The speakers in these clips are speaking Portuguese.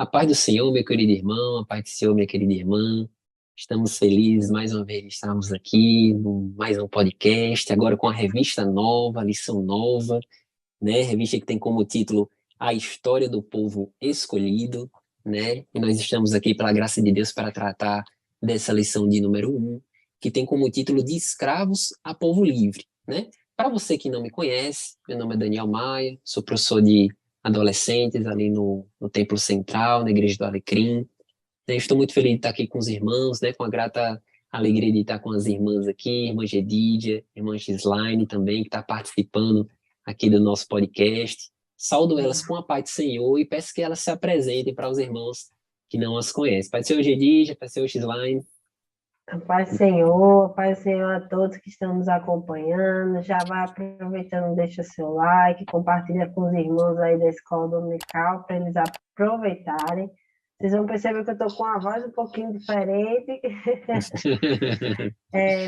A paz do Senhor, meu querido irmão, a paz do Senhor, minha querida irmã. Estamos felizes mais uma vez de estarmos aqui, mais um podcast, agora com a revista nova, a lição nova, né? Revista que tem como título A História do Povo Escolhido, né? E nós estamos aqui, pela graça de Deus, para tratar dessa lição de número 1, que tem como título De Escravos a Povo Livre, né? Para você que não me conhece, meu nome é Daniel Maia, sou professor de adolescentes ali no Templo Central, na Igreja do Alecrim. Estou muito feliz de estar aqui com os irmãos, né? Com a grata alegria de estar com as irmãs aqui, irmã Gedídia, irmã Gislaine também, que está participando aqui do nosso podcast. Saúdo elas com a paz do Senhor e peço que elas se apresentem para os irmãos que não as conhecem. Paz do Senhor, Gedídia, paz do Senhor, Gislaine. A paz do Senhor a todos que estão nos acompanhando. Já vai aproveitando, deixa seu like, compartilha com os irmãos aí da Escola Dominical para eles aproveitarem. Vocês vão perceber que eu estou com a voz um pouquinho diferente.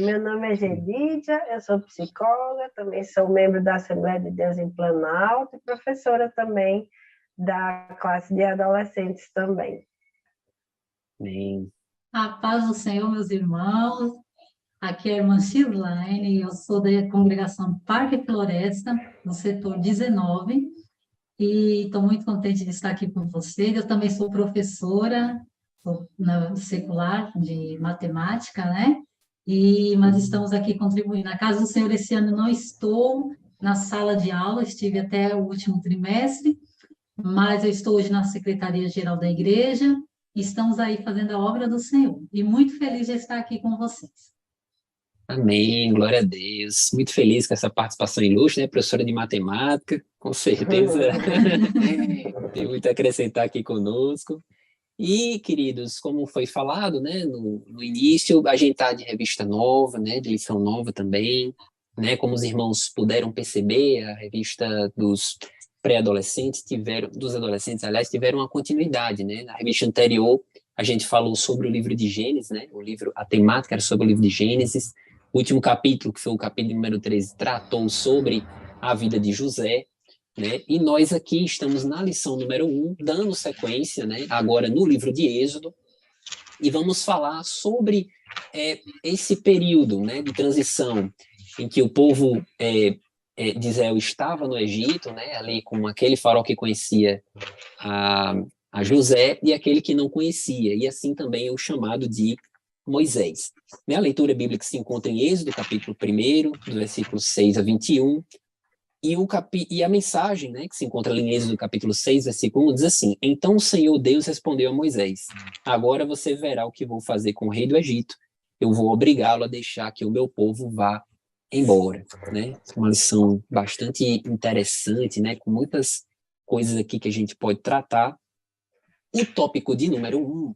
Meu nome é Gedídia, eu sou psicóloga, também sou membro da Assembleia de Deus em Planalto e professora também da classe de adolescentes também. Amém. A paz do Senhor, meus irmãos. Aqui é a irmã Gislaine, eu sou da congregação Parque Floresta, no setor 19, e estou muito contente de estar aqui com vocês. Eu também sou professora na secular de matemática, né? Mas estamos aqui contribuindo. Na casa do Senhor, esse ano não estou na sala de aula, estive até o último trimestre, mas eu estou hoje na Secretaria-Geral da Igreja. Estamos aí fazendo a obra do Senhor. E muito feliz de estar aqui com vocês. Amém, glória a Deus. Muito feliz com essa participação ilustre, né? Professora de matemática, com certeza tem muito a acrescentar aqui conosco. E, queridos, como foi falado, né, no início, a gente está de revista nova, né, de lição nova também, né? Como os irmãos puderam perceber, a revista dos pré-adolescentes dos adolescentes, aliás, tiveram uma continuidade, né? Na revista anterior, a gente falou sobre o livro de Gênesis, né? A temática era sobre o livro de Gênesis. O último capítulo, que foi o capítulo número 13, tratou sobre a vida de José, né? E nós aqui estamos na lição número 1, dando sequência, né? Agora no livro de Êxodo, e vamos falar sobre esse período, né, de transição em que o povo de Israel estava no Egito, né, ali com aquele faraó que conhecia a José e aquele que não conhecia, e assim também o chamado de Moisés. Né, a leitura bíblica se encontra em Êxodo, capítulo 1, do versículo 6 a 21, e a mensagem, né, que se encontra ali em Êxodo, capítulo 6, versículo 1, diz assim: Então o Senhor Deus respondeu a Moisés: Agora você verá o que vou fazer com o rei do Egito. Eu vou obrigá-lo a deixar que o meu povo vá embora, né? Uma lição bastante interessante, né? Com muitas coisas aqui que a gente pode tratar. O tópico de número 1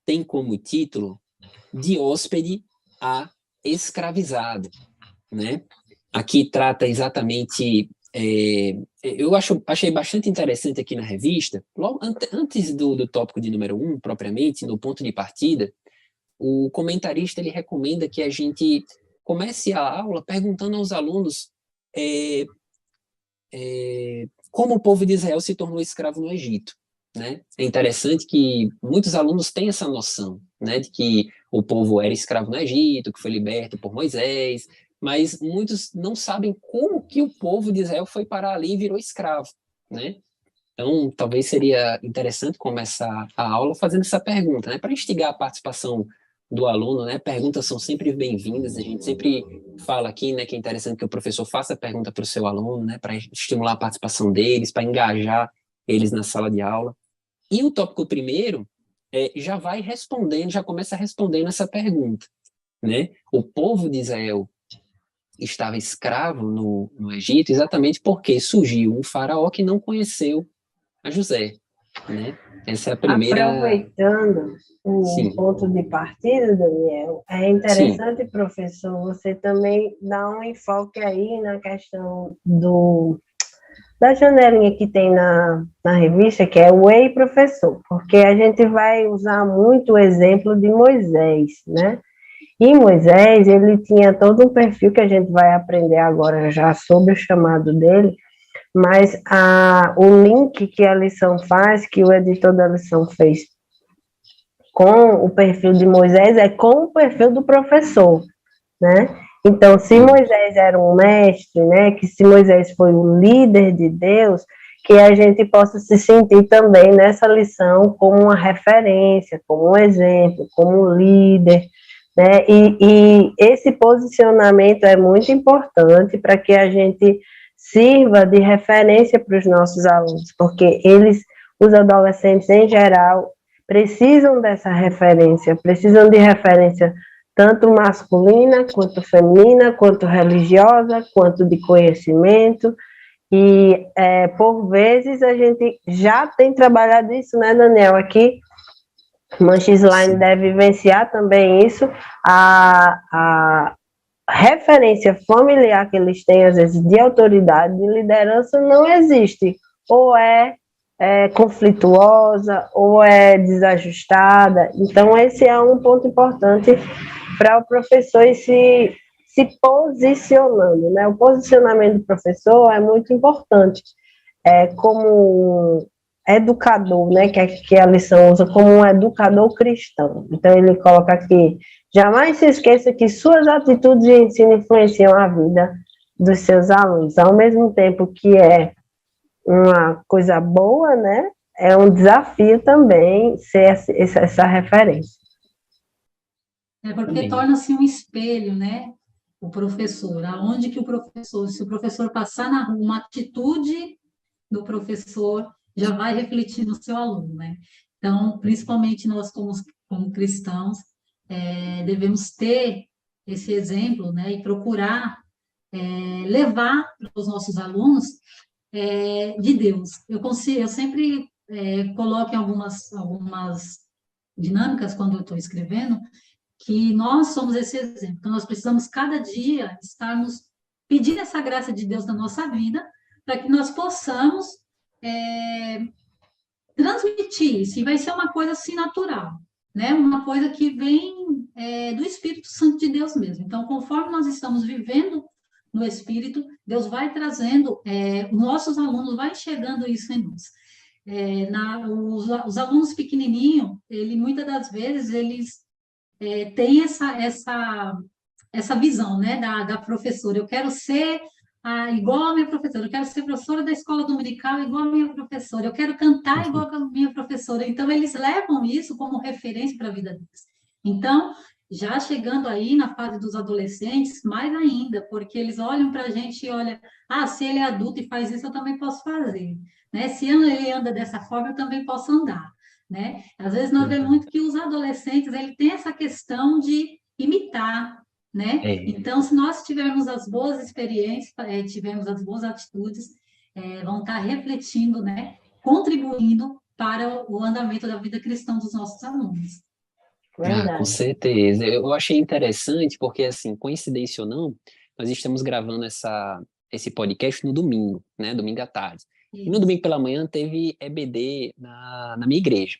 tem como título De hóspede a escravizado, né? Aqui trata exatamente... eu achei bastante interessante aqui na revista, logo antes do tópico de número 1, propriamente, no ponto de partida, o comentarista ele recomenda que a gente comece a aula perguntando aos alunos como o povo de Israel se tornou escravo no Egito, né? É interessante que muitos alunos têm essa noção, né, de que o povo era escravo no Egito, que foi liberto por Moisés, mas muitos não sabem como que o povo de Israel foi parar ali e virou escravo, né? Então, talvez seria interessante começar a aula fazendo essa pergunta, né, para instigar a participação do aluno, né? Perguntas são sempre bem-vindas, a gente sempre fala aqui, né, que é interessante que o professor faça a pergunta para o seu aluno, né, para estimular a participação deles, para engajar eles na sala de aula. E o tópico primeiro já vai respondendo, já começa respondendo essa pergunta, né? O povo de Israel estava escravo no Egito exatamente porque surgiu um faraó que não conheceu a José, né? Essa é a primeira... Aproveitando o ponto de partida, Daniel, é interessante, Sim. Professor, você também dar um enfoque aí na questão da janelinha que tem na revista, que é o Ei Professor, porque a gente vai usar muito o exemplo de Moisés, né? E Moisés, ele tinha todo um perfil que a gente vai aprender agora já sobre o chamado dele, mas o link que a lição faz, que o editor da lição fez com o perfil de Moisés, é com o perfil do professor, né? Então, se Moisés era um mestre, né, que se Moisés foi o líder de Deus, que a gente possa se sentir também nessa lição como uma referência, como um exemplo, como um líder, né? E esse posicionamento é muito importante para que a gente sirva de referência para os nossos alunos, porque os adolescentes em geral, precisam dessa referência, precisam de referência tanto masculina, quanto feminina, quanto religiosa, quanto de conhecimento, e por vezes a gente já tem trabalhado isso, né, Daniel? Aqui, Manches Line deve vivenciar também isso, a referência familiar que eles têm, às vezes, de autoridade, de liderança, não existe. Ou é conflituosa, ou é desajustada. Então, esse é um ponto importante para o professor ir se posicionando, né? O posicionamento do professor é muito importante, como educador, né? Que a lição usa como um educador cristão. Então, ele coloca aqui: jamais se esqueça que suas atitudes de ensino influenciam a vida dos seus alunos. Ao mesmo tempo que é uma coisa boa, né? É um desafio também ser essa referência. Porque torna-se um espelho, né? O professor, aonde que se o professor passar na rua, uma atitude do professor já vai refletir no seu aluno, né? Então, principalmente nós como cristãos, devemos ter esse exemplo, né? E procurar levar para os nossos alunos de Deus. Eu sempre coloco em algumas dinâmicas quando eu estou escrevendo, que nós somos esse exemplo. Então, nós precisamos cada dia estarmos pedindo essa graça de Deus na nossa vida, para que nós possamos transmitir isso. E vai ser uma coisa assim natural, né? Uma coisa que vem do Espírito Santo de Deus mesmo. Então, conforme nós estamos vivendo no Espírito, Deus vai trazendo, nossos alunos vai enxergando isso em nós. Os alunos pequenininhos, muitas das vezes, eles têm essa visão, né, da professora. Eu quero ser igual a minha professora, eu quero ser professora da escola dominical igual a minha professora, eu quero cantar igual a minha professora. Então, eles levam isso como referência para a vida deles. Então, já chegando aí na fase dos adolescentes, mais ainda, porque eles olham para a gente e olham, se ele é adulto e faz isso, eu também posso fazer. Né? Se ele anda dessa forma, eu também posso andar. Né? Às vezes nós vemos muito que os adolescentes ele tem essa questão de imitar, né? Então, se nós tivermos as boas experiências, tivermos as boas atitudes, vão estar refletindo, né? Contribuindo para o andamento da vida cristã dos nossos alunos. Com certeza. Eu achei interessante porque, assim, coincidência ou não, nós estamos gravando esse podcast no domingo, né? Domingo à tarde. Isso. E no domingo pela manhã teve EBD na minha igreja.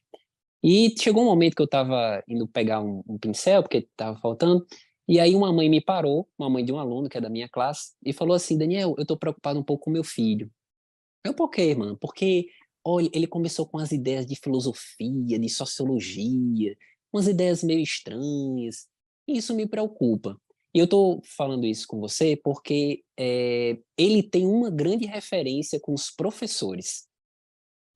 E chegou um momento que eu estava indo pegar um pincel, porque estava faltando, e aí uma mãe me parou, uma mãe de um aluno que é da minha classe, e falou assim: Daniel, eu estou preocupado um pouco com meu filho. Por quê, irmã? Porque, olha, ele começou com as ideias de filosofia, de sociologia, umas ideias meio estranhas, e isso me preocupa. E eu estou falando isso com você porque ele tem uma grande referência com os professores.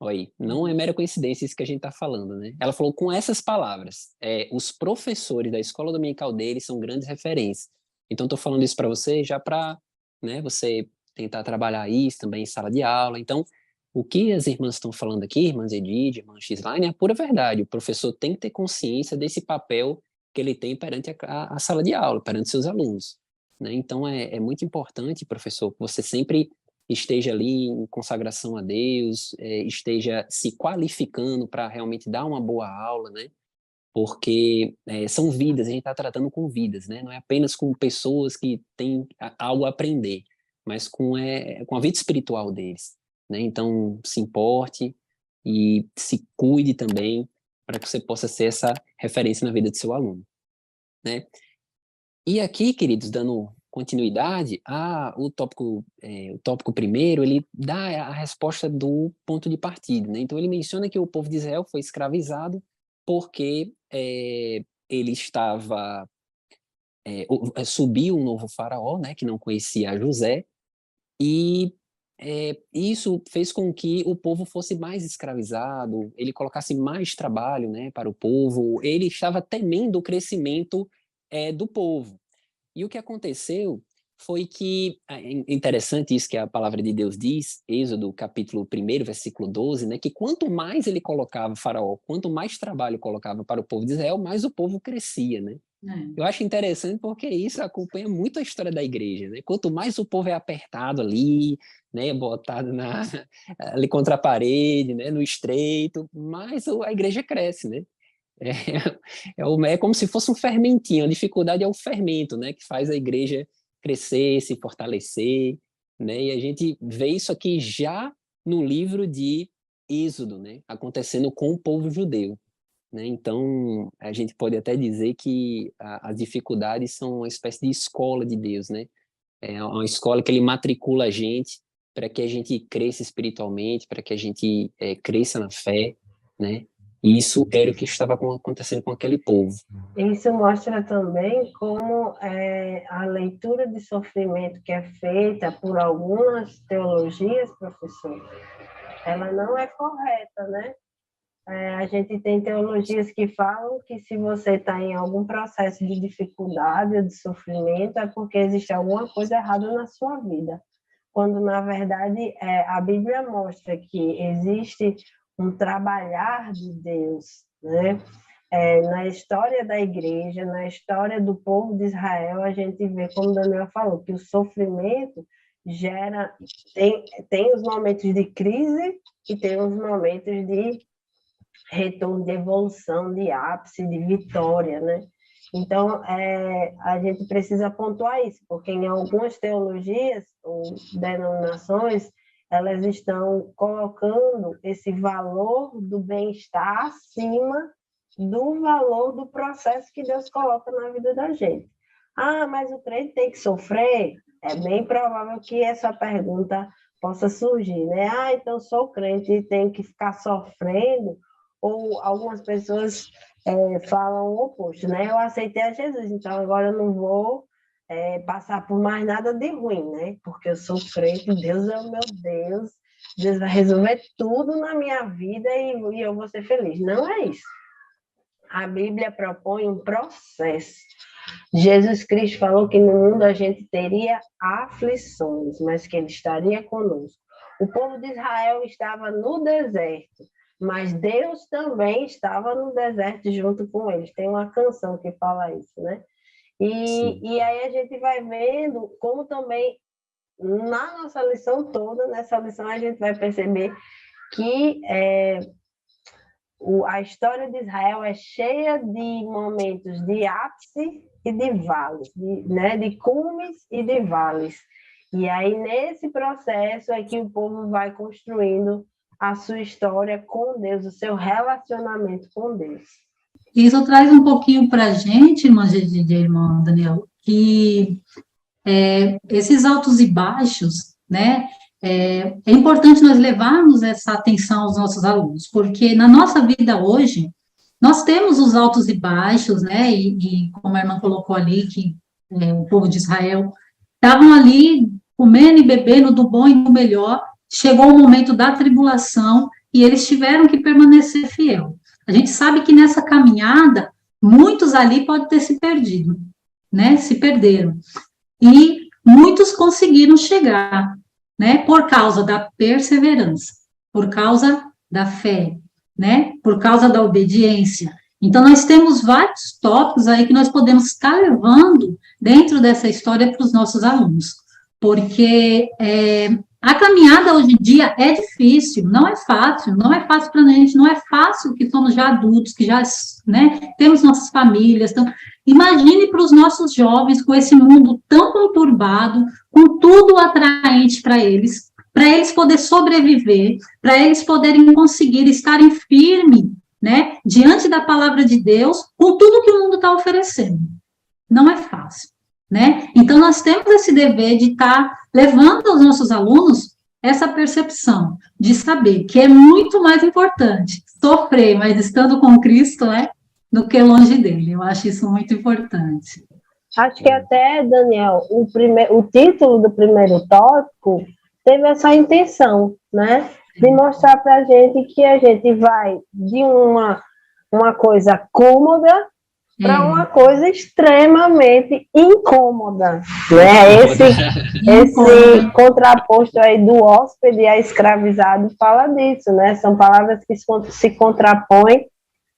Olha aí, não é mera coincidência isso que a gente está falando, né? Ela falou com essas palavras: os professores da escola dominical dele são grandes referências. Então, estou falando isso para você já para, né, você tentar trabalhar isso também em sala de aula. Então, o que as irmãs estão falando aqui, irmãs Edith, irmã Xline, é a pura verdade. O professor tem que ter consciência desse papel que ele tem perante a sala de aula, perante seus alunos. Né? Então, é muito importante, professor, que você sempre esteja ali em consagração a Deus, esteja se qualificando para realmente dar uma boa aula, né? Porque são vidas, a gente está tratando com vidas, né? Não é apenas com pessoas que têm algo a aprender, mas com a vida espiritual deles, né? Então, se importe e se cuide também para que você possa ser essa referência na vida do seu aluno, né? E aqui, queridos, dando continuidade, o tópico primeiro, ele dá a resposta do ponto de partida, né? Então ele menciona que o povo de Israel foi escravizado porque ele estava subiu um novo faraó, né, que não conhecia José, e isso fez com que o povo fosse mais escravizado, ele colocasse mais trabalho, né, para o povo, ele estava temendo o crescimento do povo. E o que aconteceu foi que, interessante isso que a palavra de Deus diz, Êxodo capítulo 1, versículo 12, né, que quanto mais ele colocava faraó, quanto mais trabalho colocava para o povo de Israel, mais o povo crescia, né? Eu acho interessante porque isso acompanha muito a história da igreja, né? Quanto mais o povo é apertado ali, né, botado ali contra a parede, né, no estreito, mais a igreja cresce, né? É como se fosse um fermentinho, a dificuldade é o fermento, né, que faz a igreja crescer, se fortalecer, né? E a gente vê isso aqui já no livro de Êxodo, né, acontecendo com o povo judeu. Né? Então, a gente pode até dizer que as dificuldades são uma espécie de escola de Deus, né? É uma escola que ele matricula a gente para que a gente cresça espiritualmente, para que a gente cresça na fé, né? E isso era o que estava acontecendo com aquele povo. Isso mostra também como a leitura de sofrimento que é feita por algumas teologias, professor, ela não é correta, né? A gente tem teologias que falam que se você está em algum processo de dificuldade ou de sofrimento é porque existe alguma coisa errada na sua vida. Quando, na verdade, a Bíblia mostra que existe um trabalhar de Deus, né? Na história da igreja, na história do povo de Israel, a gente vê, como Daniel falou, que o sofrimento tem os momentos de crise e tem os momentos de retorno, de evolução, de ápice, de vitória, né? Então, a gente precisa pontuar isso, porque em algumas teologias ou denominações, elas estão colocando esse valor do bem-estar acima do valor do processo que Deus coloca na vida da gente. Mas o crente tem que sofrer? É bem provável que essa pergunta possa surgir, né? Então sou crente e tenho que ficar sofrendo? Ou algumas pessoas falam o oposto, né? Eu aceitei a Jesus, então agora eu não vou passar por mais nada de ruim, né? Porque eu sou crente, Deus é o meu Deus, Deus vai resolver tudo na minha vida e eu vou ser feliz. Não é isso. A Bíblia propõe um processo. Jesus Cristo falou que no mundo a gente teria aflições, mas que Ele estaria conosco. O povo de Israel estava no deserto, mas Deus também estava no deserto junto com eles. Tem uma canção que fala isso, né? E aí a gente vai vendo como também, na nossa lição toda, nessa lição a gente vai perceber que a história de Israel é cheia de momentos de ápice e de vales, né? De cumes e de vales. E aí, nesse processo, é que o povo vai construindo a sua história com Deus, o seu relacionamento com Deus. Isso traz um pouquinho para a gente, irmão Daniel, que esses altos e baixos, né, é importante nós levarmos essa atenção aos nossos alunos, porque na nossa vida hoje, nós temos os altos e baixos, né, e como a irmã colocou ali, que o povo de Israel estavam ali comendo e bebendo do bom e do melhor, chegou o momento da tribulação e eles tiveram que permanecer fiel. A gente sabe que nessa caminhada, muitos ali podem ter se perdido, né? Se perderam. E muitos conseguiram chegar, né? Por causa da perseverança, por causa da fé, né? Por causa da obediência. Então, nós temos vários tópicos aí que nós podemos estar levando dentro dessa história para os nossos alunos, porque a caminhada hoje em dia é difícil, não é fácil para a gente, não é fácil que somos já adultos, que já, né, temos nossas famílias. Então, imagine para os nossos jovens com esse mundo tão conturbado, com tudo atraente para eles poderem sobreviver, para eles poderem conseguir estarem firmes, né, diante da palavra de Deus, com tudo que o mundo está oferecendo. Não é fácil. né? Então, nós temos esse dever de estar levando aos nossos alunos essa percepção de saber que é muito mais importante sofrer, mas estando com Cristo, né, do que longe dele. Eu acho isso muito importante. Acho que até, Daniel, o título do primeiro tópico teve essa intenção, né? De mostrar para a gente que a gente vai de uma coisa cômoda para uma coisa extremamente incômoda, né? Esse contraposto aí do hóspede a escravizado fala disso, né? São palavras que se contrapõem.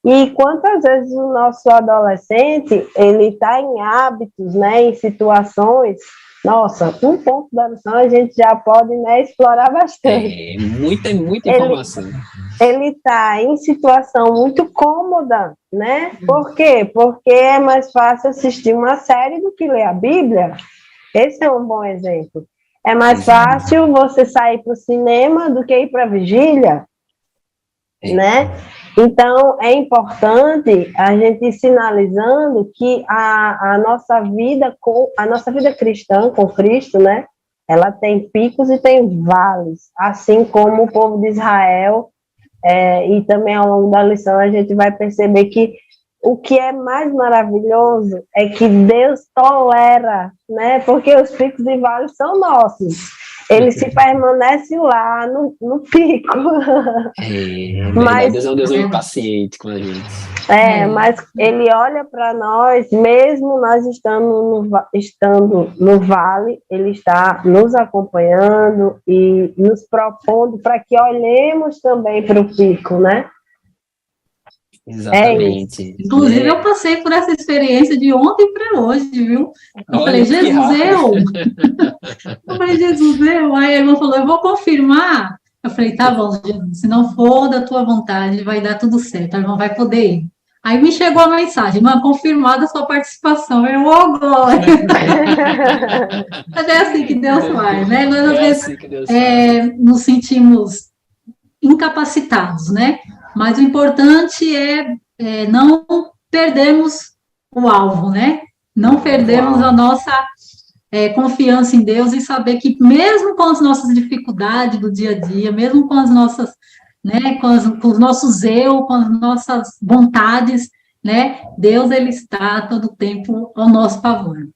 E quantas vezes o nosso adolescente, ele está em hábitos, né, em situações, nossa, um ponto da lição a gente já pode, né, explorar bastante. Muita informação. Ele está em situação muito cômoda, né? Por quê? Porque é mais fácil assistir uma série do que ler a Bíblia. Esse é um bom exemplo. É mais fácil você sair para o cinema do que ir para a vigília, né? Então, é importante a gente ir sinalizando que a nossa vida cristã com Cristo, né? Ela tem picos e tem vales, assim como o povo de Israel, e também ao longo da lição a gente vai perceber que o que é mais maravilhoso é que Deus tolera, né? Porque os picos e vales são nossos. Ele se permanece lá no pico. Mas Deus é um Deus muito paciente com a gente. Mas ele olha para nós, mesmo nós estando no vale, ele está nos acompanhando e nos propondo para que olhemos também para o pico, né? Exatamente. Inclusive, eu passei por essa experiência de ontem para hoje, viu? Eu falei, Jesus, Aí a irmã falou, eu vou confirmar. Eu falei, tá bom, Jesus, se não for da tua vontade, vai dar tudo certo, a irmã vai poder ir. Aí me chegou a mensagem, irmã, confirmada a sua participação. Eu, glória! Mas é assim que Deus faz, né? Nós, às vezes, nos sentimos incapacitados, né? Mas o importante é não perdermos o alvo, né? Não perdermos a nossa confiança em Deus e saber que mesmo com as nossas dificuldades do dia a dia, mesmo com as nossas, né, com os nossos eu, com as nossas vontades, né? Deus, ele está todo o tempo ao nosso favor.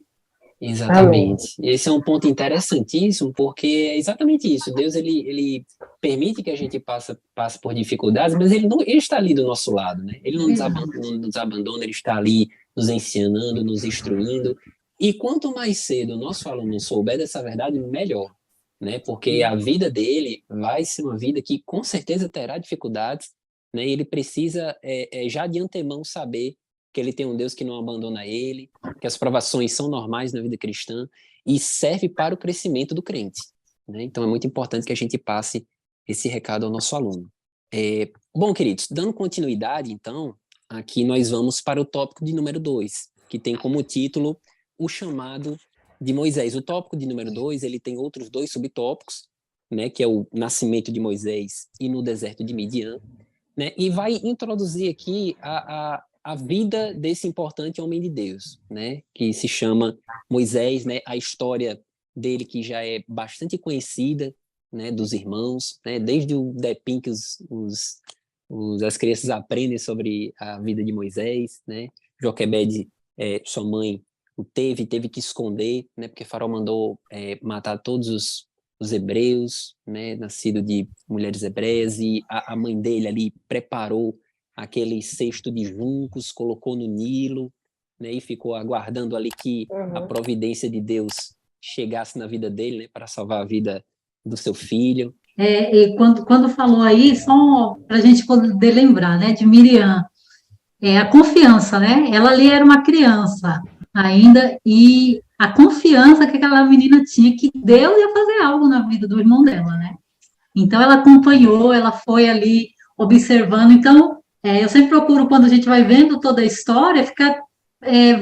Exatamente. Esse é um ponto interessantíssimo, porque é exatamente isso. Deus, ele permite que a gente passe por dificuldades, mas ele está ali do nosso lado, né? Ele não nos abandona, ele está ali nos ensinando, nos instruindo. E quanto mais cedo o nosso aluno souber dessa verdade, melhor, né? Porque a vida dele vai ser uma vida que com certeza terá dificuldades, né? E ele precisa já de antemão saber que ele tem um Deus que não abandona ele, que as provações são normais na vida cristã e serve para o crescimento do crente, né? Então é muito importante que a gente passe esse recado ao nosso aluno. Bom, queridos, dando continuidade, então, aqui nós vamos para o tópico de número 2, que tem como título o chamado de Moisés. O tópico de número 2, ele tem outros 2 subtópicos, né, que é o nascimento de Moisés e no deserto de Midian, né, e vai introduzir aqui a vida desse importante homem de Deus, né, que se chama Moisés, né, a história dele que já é bastante conhecida, né, dos irmãos, né, desde o Depim que as crianças aprendem sobre a vida de Moisés, né, Joquebede, sua mãe, teve que esconder, né, porque Faraó mandou matar todos os hebreus, né, nascido de mulheres hebreias, e a mãe dele ali preparou aquele cesto de juncos, colocou no Nilo, né, e ficou aguardando ali que a providência de Deus chegasse na vida dele, né, para salvar a vida do seu filho. E quando falou aí, só para a gente poder lembrar, né, de Miriam, a confiança, né, ela ali era uma criança ainda, e a confiança que aquela menina tinha que Deus ia fazer algo na vida do irmão dela, né, então ela acompanhou, ela foi ali observando, então eu sempre procuro, quando a gente vai vendo toda a história, ficar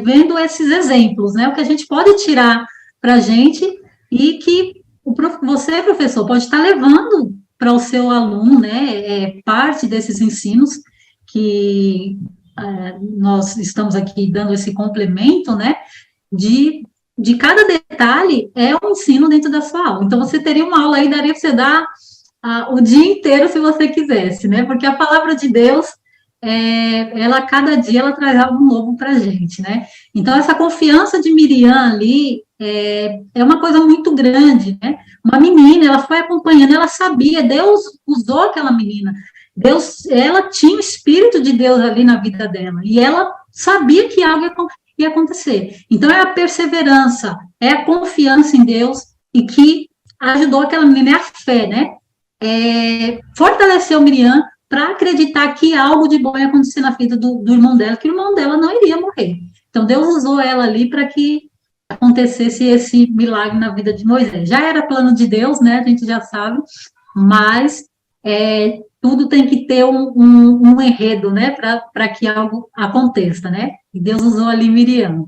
vendo esses exemplos, né? O que a gente pode tirar para a gente e que você, professor, pode estar levando para o seu aluno, né? Parte desses ensinos que nós estamos aqui dando esse complemento, né? De de cada detalhe é um ensino dentro da sua aula. Então, você teria uma aula aí, daria para você dar o dia inteiro, se você quisesse, né? Porque a palavra de Deus, ela, cada dia, ela traz algo novo para a gente, né? Então, essa confiança de Miriam ali é uma coisa muito grande, né? Uma menina, ela foi acompanhando, ela sabia, Deus usou aquela menina, ela tinha o Espírito de Deus ali na vida dela, e ela sabia que algo ia acontecer. Então, é a perseverança, é a confiança em Deus, e que ajudou aquela menina, é a fé, né? Fortaleceu Miriam para acreditar que algo de bom ia acontecer na vida do irmão dela, que o irmão dela não iria morrer. Então, Deus usou ela ali para que acontecesse esse milagre na vida de Moisés. Já era plano de Deus, né? A gente já sabe, mas tudo tem que ter um enredo, né? Para que algo aconteça, né? E Deus usou ali Miriam.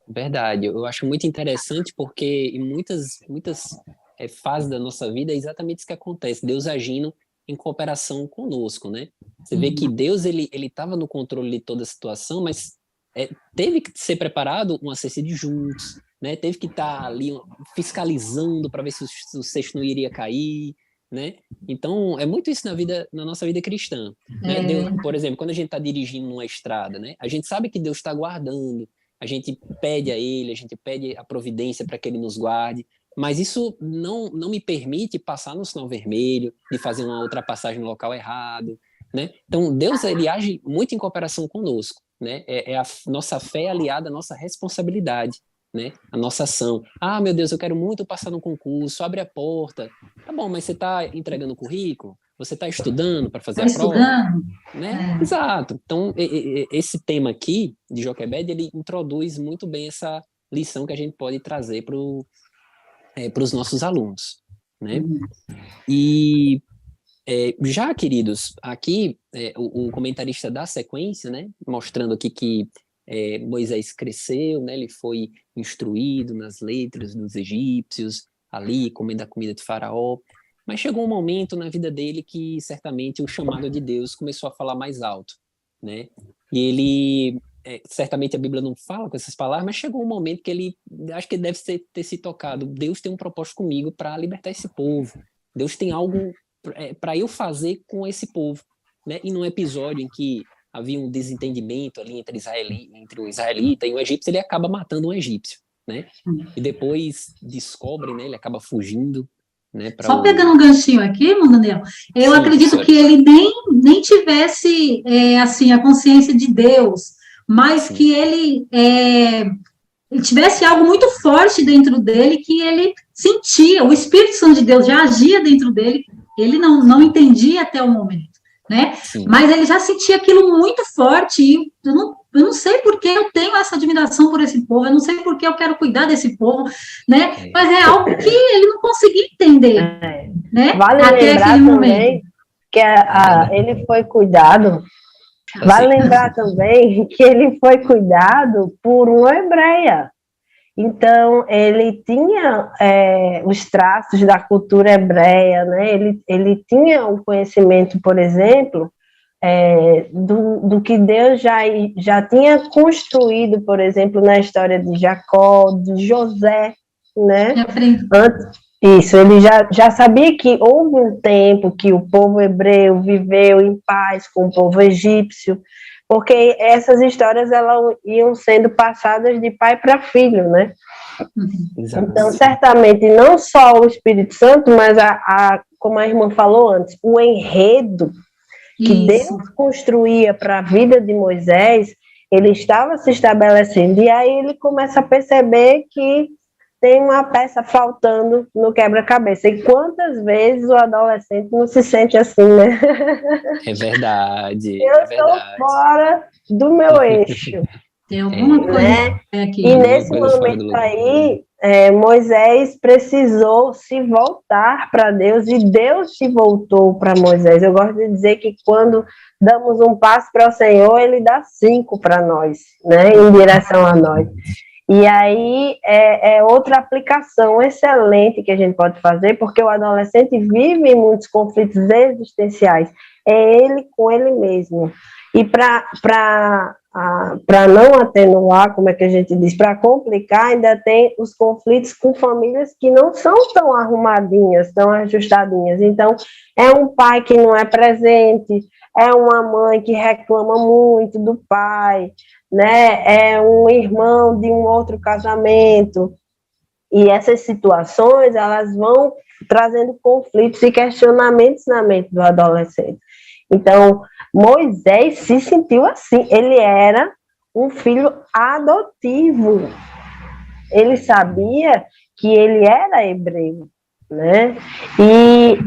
Verdade, eu acho muito interessante porque em muitas fases da nossa vida é exatamente isso que acontece, Deus agindo em cooperação conosco, né? Você vê que Deus, ele estava no controle de toda a situação, mas teve que ser preparado uma cesta de juntos, né? Teve que estar ali fiscalizando para ver se o cesto não iria cair, né? Então, é muito isso na nossa vida cristã, né? Deus, por exemplo, quando a gente está dirigindo numa estrada, né? A gente sabe que Deus está guardando, a gente pede a Ele, a gente pede a providência para que Ele nos guarde, mas isso não me permite passar no sinal vermelho, de fazer uma ultrapassagem no local errado, né? Então, Deus, ele age muito em cooperação conosco, né? A nossa fé aliada à nossa responsabilidade, né? A nossa ação. Ah, meu Deus, eu quero muito passar no concurso, abre a porta. Tá bom, mas você está entregando o currículo? Você está estudando para fazer a prova? Né? Exato. Então, esse tema aqui, de Joquebed, ele introduz muito bem essa lição que a gente pode trazer para os nossos alunos, né? E já, queridos, aqui o comentarista dá sequência, né? Mostrando aqui que Moisés cresceu, né? Ele foi instruído nas letras dos egípcios, ali comendo a comida de Faraó, mas chegou um momento na vida dele que certamente o chamado de Deus começou a falar mais alto, né? E ele, certamente a Bíblia não fala com essas palavras, mas chegou um momento que ele, acho que ele deve ter se tocado, Deus tem um propósito comigo para libertar esse povo, Deus tem algo para eu fazer com esse povo, né? E num episódio em que havia um desentendimento ali entre o israelita e o egípcio, ele acaba matando um egípcio, né? E depois descobre, né? Ele acaba fugindo, né? Só pegando um ganchinho aqui, irmão Daniel, eu acredito que ele nem tivesse assim a consciência de Deus, mas que ele tivesse algo muito forte dentro dele, que ele sentia, o Espírito Santo de Deus já agia dentro dele, ele não entendia até o momento, né? Mas ele já sentia aquilo muito forte, e eu não sei por que eu tenho essa admiração por esse povo, eu não sei por que eu quero cuidar desse povo, né? Mas é algo que ele não conseguia entender, né? Vale até lembrar aquele também momento. Que ele foi cuidado, vale lembrar também que ele foi cuidado por uma hebreia. Então, ele tinha os traços da cultura hebreia, né? Ele tinha o conhecimento, por exemplo, do que Deus já tinha construído, por exemplo, na história de Jacó, de José, né? Isso, ele já sabia que houve um tempo que o povo hebreu viveu em paz com o povo egípcio, porque essas histórias elas iam sendo passadas de pai para filho, né? Exato. Então, certamente, não só o Espírito Santo, mas como a irmã falou antes, o enredo que Deus construía para a vida de Moisés, ele estava se estabelecendo, e aí ele começa a perceber que tem uma peça faltando no quebra-cabeça. E quantas vezes o adolescente não se sente assim, né? É verdade. Eu estou fora do meu eixo. Tem alguma coisa aqui. E nesse momento aí, Moisés precisou se voltar para Deus, e Deus se voltou para Moisés. Eu gosto de dizer que quando damos um passo para o Senhor, Ele dá 5 para nós, né? Em direção a nós. E aí é outra aplicação excelente que a gente pode fazer, porque o adolescente vive muitos conflitos existenciais, é ele com ele mesmo. E para não atenuar, como é que a gente diz, para complicar, ainda tem os conflitos com famílias que não são tão arrumadinhas, tão ajustadinhas. Então, é um pai que não é presente, é uma mãe que reclama muito do pai, né? É um irmão de um outro casamento. E essas situações, elas vão trazendo conflitos e questionamentos na mente do adolescente. Então, Moisés se sentiu assim, ele era um filho adotivo. Ele sabia que ele era hebreu, né? E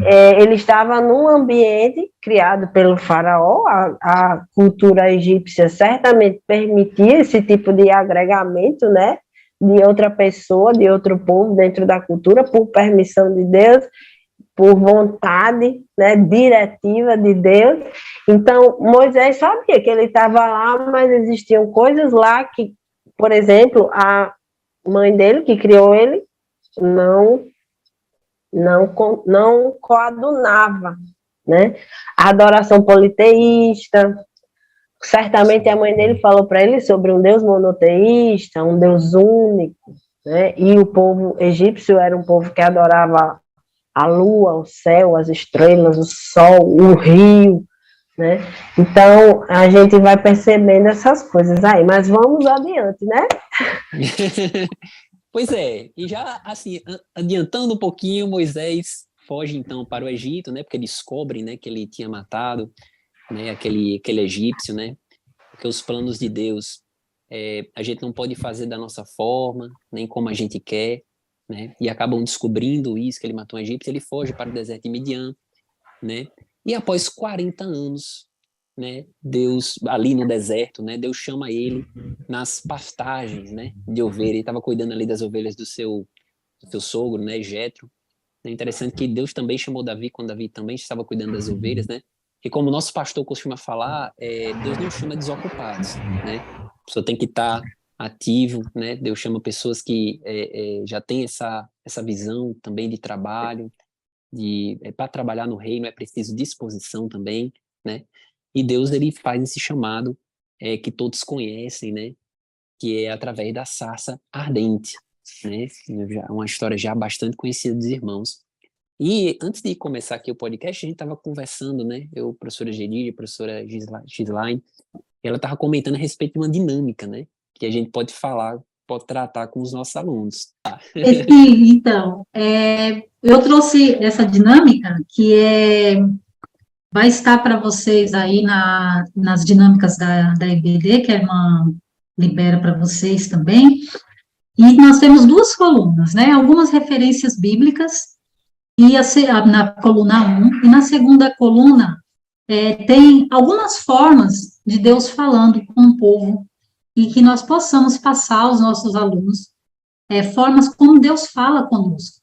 ele estava num ambiente criado pelo faraó, a cultura egípcia certamente permitia esse tipo de agregamento, né? De outra pessoa, de outro povo dentro da cultura, por permissão de Deus, por vontade, né, diretiva de Deus. Então, Moisés sabia que ele estava lá, mas existiam coisas lá que, por exemplo, a mãe dele, que criou ele, não coadunava, né? A adoração politeísta, certamente a mãe dele falou para ele sobre um Deus monoteísta, um Deus único, né? E o povo egípcio era um povo que adorava a lua, o céu, as estrelas, o sol, o rio, né? Então, a gente vai percebendo essas coisas aí, mas vamos adiante, né? Pois é, e já, assim, adiantando um pouquinho, Moisés foge, então, para o Egito, né? Porque descobre, né, que ele tinha matado, né, aquele egípcio, né? Porque os planos de Deus, a gente não pode fazer da nossa forma, nem como a gente quer, né? E acabam descobrindo isso, que ele matou um egípcio, ele foge para o deserto de Midian, né? E após 40 anos, né, Deus, ali no deserto, né, Deus chama ele nas pastagens, né, de ovelha. Ele estava cuidando ali das ovelhas do seu sogro, né, Jetro. É interessante que Deus também chamou Davi quando Davi também estava cuidando das ovelhas, né? E como o nosso pastor costuma falar, Deus não chama desocupados, né? A pessoa tem que estar ativo, né? Deus chama pessoas que já têm essa visão também de trabalho, para trabalhar no reino é preciso disposição também, né? E Deus, ele faz esse chamado que todos conhecem, né? Que é através da sarça ardente, né? Uma história já bastante conhecida dos irmãos. E antes de começar aqui o podcast, a gente estava conversando, né? Eu, professora Geride, professora Gislaine, ela estava comentando a respeito de uma dinâmica, né? Que a gente pode tratar com os nossos alunos. Sim, então, eu trouxe essa dinâmica que vai estar para vocês aí nas dinâmicas da EBD, que a irmã libera para vocês também. E nós temos duas colunas, né? Algumas referências bíblicas, e na coluna 1, e na segunda coluna tem algumas formas de Deus falando com o povo, e que nós possamos passar aos nossos alunos formas como Deus fala conosco.